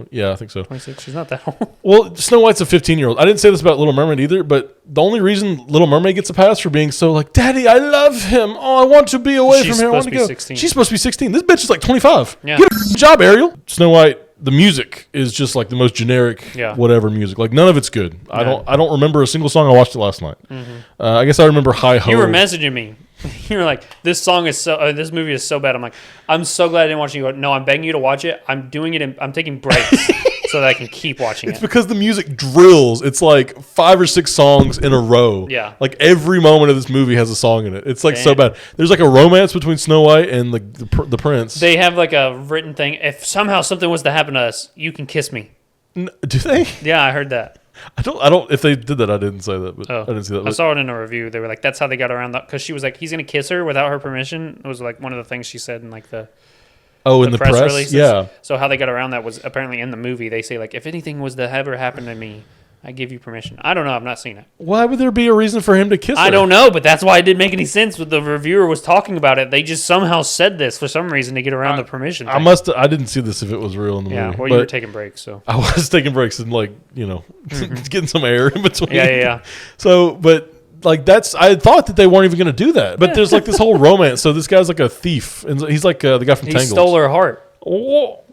Yeah, I think so. 26. She's not that old. Well, Snow White's a 15-year-old. I didn't say this about Little Mermaid either, but the only reason Little Mermaid gets a pass for being so like, Daddy, I love him. Oh, I want to be away from here. I want to go. 16. She's supposed to be 16. This bitch is like 25. Yeah. Get a job, Ariel. Snow White. The music is just like the most generic, whatever music. Like none of it's good. No. I don't remember a single song. I watched it last night. I guess I remember Hi Ho. You were messaging me. You were like, this movie is so bad. I'm like, I'm so glad I didn't watch it. You go, no, I'm begging you to watch it. I'm doing it. I'm taking breaks so that I can keep watching it. It's because the music drills. It's like 5 or 6 songs in a row. Yeah. Like every moment of this movie has a song in it. It's like so bad. There's like a romance between Snow White and the prince. They have like a written thing. If somehow something was to happen to us, you can kiss me. Do they? Yeah, I heard that. I don't. If they did that, I didn't say that. But I didn't see that. I saw it in a review. They were like, "That's how they got around that." Because she was like, "He's gonna kiss her without her permission." It was like one of the things she said in like the in the press releases. Yeah. So how they got around that was apparently in the movie. They say like, "If anything was to ever happen to me, I give you permission." I don't know. I've not seen it. Why would there be a reason for him to kiss her? I don't know, but that's why it didn't make any sense. When the reviewer was talking about it, they just somehow said this for some reason to get around the permission thing. I didn't see this if it was real in the movie. Yeah, well, you were taking breaks, so. I was taking breaks and like, getting some air in between. Yeah. So, but like I thought that they weren't even going to do that. But there's like this whole romance. So this guy's like a thief. And he's like the guy from Tangled. He stole her heart.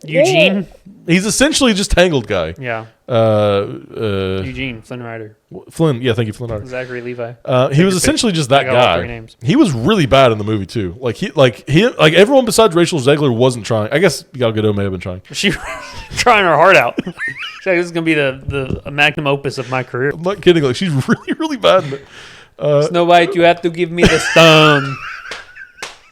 Eugene? He's essentially just Tangled guy. Yeah. Eugene, Flynn Rider. Flynn, yeah, thank you, Flynn Rider. Zachary Levi. He was essentially just that guy. 3 names. He was really bad in the movie too. Like everyone besides Rachel Zegler wasn't trying. I guess Gal Gadot may have been trying. She was trying her heart out. She's like, this is gonna be the magnum opus of my career. I'm not kidding. Like she's really, really bad in it. Snow White, you have to give me the stone,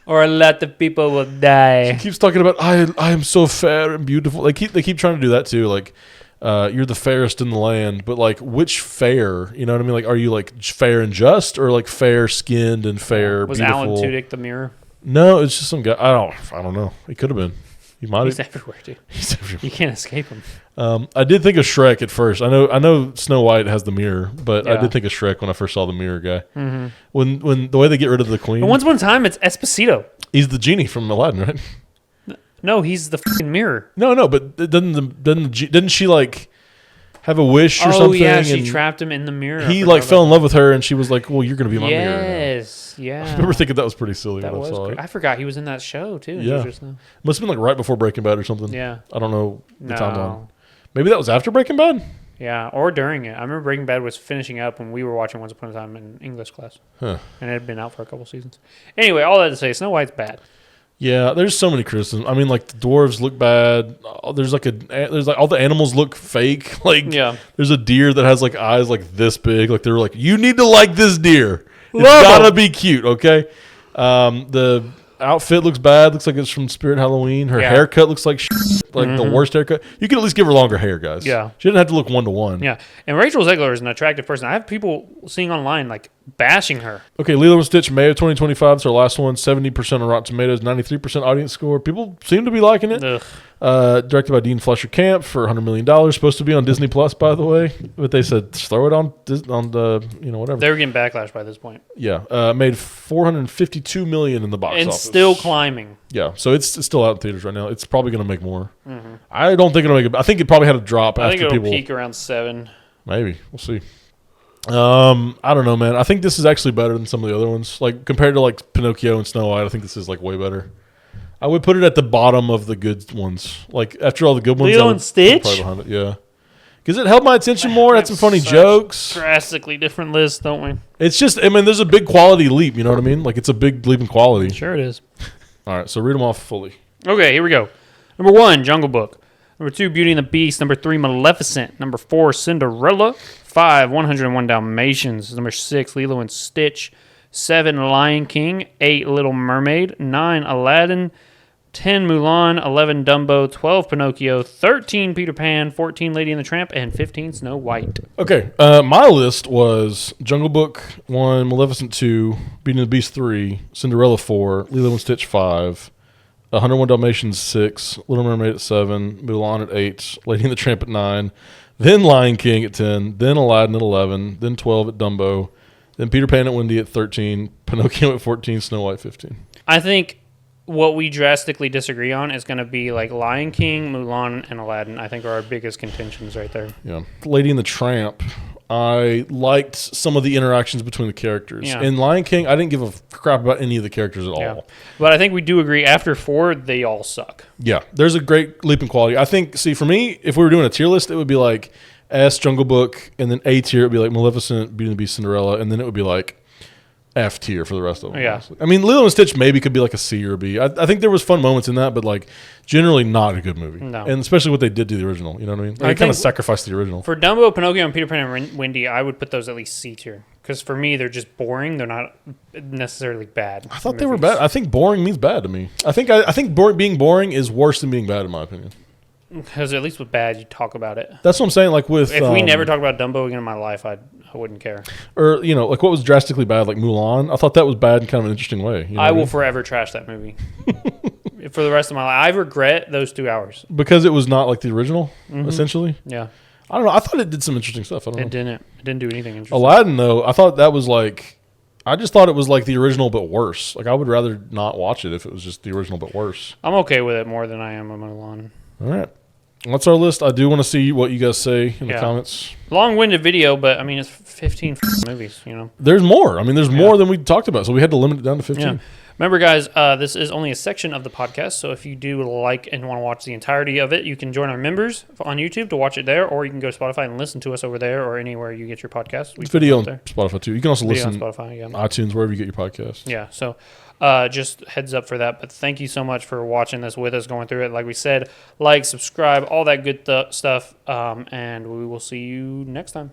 or a lot of people will die. She keeps talking about I am so fair and beautiful. They keep trying to do that too. Like you're the fairest in the land, but like which fair? You know what I mean? Like are you like fair and just, or like fair skinned and fair? Was beautiful? Alan Tudyk the mirror? No, it's just some guy. I don't know. He could have been. He's everywhere, dude. He's everywhere. You can't escape him. I did think of Shrek at first. I know Snow White has the mirror, but I did think of Shrek when I first saw the mirror guy. Mm-hmm. When the way they get rid of the queen. And once upon a time, it's Esposito. He's the genie from Aladdin, right? No, he's the fucking mirror. No, but didn't she like have a wish or something? Oh yeah, she trapped him in the mirror. He like fell in love with her, and she was like, "Well, you're gonna be my mirror." Yes, yeah. I remember thinking that was pretty silly when I saw it. I forgot he was in that show too. Yeah, must have been like right before Breaking Bad or something. Yeah, I don't know the timeline. Maybe that was after Breaking Bad. Yeah, or during it. I remember Breaking Bad was finishing up when we were watching Once Upon a Time in English class, and it had been out for a couple seasons. Anyway, all that to say, Snow White's bad. Yeah, there's so many criticisms. I mean, like the dwarves look bad. There's like all the animals look fake. Like there's a deer that has like eyes like this big. Like they were like, you need to like this deer. It's gotta be cute, okay? outfit looks bad. Looks like it's from Spirit Halloween. Her haircut looks like the worst haircut. You could at least give her longer hair, guys. Yeah. She didn't have to look 1-to-1. Yeah. And Rachel Zegler is an attractive person. I have people seeing online, like, bashing her. Okay, Lilo and Stitch, May of 2025. It's our last one. 70% on Rotten Tomatoes, 93% audience score. People seem to be liking it. Ugh. Directed by Dean Fleischer Camp for $100 million. Supposed to be on Disney Plus, by the way. But they said just throw it on the whatever. They were getting backlash by this point. Yeah, made $452 million in the box office. And still climbing. Yeah, so it's still out in theaters right now. It's probably going to make more. Mm-hmm. I don't think it'll make it. I think it probably had a drop after people. I think it'll peak around 7. Maybe. We'll see. I don't know, man. I think this is actually better than some of the other ones. Like, compared to, like, Pinocchio and Snow White, I think this is, like, way better. I would put it at the bottom of the good ones. Like, after all the good ones, Lilo and Stitch? Probably behind it, yeah. Because it held my attention more. Had some funny jokes. Drastically different lists, don't we? It's just, I mean, there's a big quality leap, you know what I mean? Like, it's a big leap in quality. Sure it is. All right, so read them off fully. Okay, here we go. Number 1, Jungle Book. Number 2, Beauty and the Beast. Number 3, Maleficent. Number 4, Cinderella. 5, 101 Dalmatians. Number 6, Lilo and Stitch. 7, Lion King. 8, Little Mermaid. 9, Aladdin. 10, Mulan. 11, Dumbo. 12, Pinocchio. 13, Peter Pan. 14, Lady and the Tramp. And 15, Snow White. Okay, my list was Jungle Book 1, Maleficent 2, Beauty and the Beast 3, Cinderella 4, Lilo and Stitch 5, 101 Dalmatians 6, Little Mermaid at 7, Mulan at 8, Lady and the Tramp at 9, then Lion King at 10, then Aladdin at 11, then 12 at Dumbo, then Peter Pan at Wendy at 13, Pinocchio at 14, Snow White 15. I think what we drastically disagree on is going to be like Lion King, Mulan, and Aladdin. I think are our biggest contentions right there. Yeah. Lady and the Tramp, I liked some of the interactions between the characters. Yeah. In Lion King, I didn't give a crap about any of the characters at all. But I think we do agree after 4, they all suck. Yeah. There's a great leap in quality. I think, see, for me, if we were doing a tier list, it would be like S, Jungle Book, and then A tier, it would be like Maleficent, Beauty and the Beast, Cinderella, and then it would be like F tier for the rest of them. Yeah. Honestly. I mean, Lilo and Stitch maybe could be like a C or a B. I think there was fun moments in that, but like generally not a good movie. No. And especially what they did to the original. You know what I mean? They kind of sacrificed the original. For Dumbo, Pinocchio, and Peter Pan and Wendy, I would put those at least C tier. Because for me, they're just boring. They're not necessarily bad. I thought they were bad. I think boring means bad to me. I think being boring is worse than being bad, in my opinion. Because at least with bad, you talk about it. That's what I'm saying. Like with if we never talk about Dumbo again in my life, I wouldn't care. Or like what was drastically bad, like Mulan. I thought that was bad in kind of an interesting way. You know I will forever trash that movie for the rest of my life. I regret those 2 hours because it was not like the original, essentially. Yeah, I don't know. I thought it did some interesting stuff. I don't know. It didn't do anything interesting. Aladdin, though, I thought that was like. I just thought it was like the original but worse. Like I would rather not watch it if it was just the original but worse. I'm okay with it more than I am with Mulan. All right. What's our list? I do want to see what you guys say in the comments. Long-winded video, but I mean, it's 15 movies, There's more. I mean, there's more than we talked about, so we had to limit it down to 15. Yeah. Remember, guys, this is only a section of the podcast, so if you do like and want to watch the entirety of it, you can join our members on YouTube to watch it there, or you can go to Spotify and listen to us over there or anywhere you get your podcasts. It's video on Spotify, too. You can also listen on Spotify, iTunes, wherever you get your podcasts. Yeah, so just heads up for that. But thank you so much for watching this with us, going through it. Like we said, like, subscribe, all that good stuff, and we will see you next time.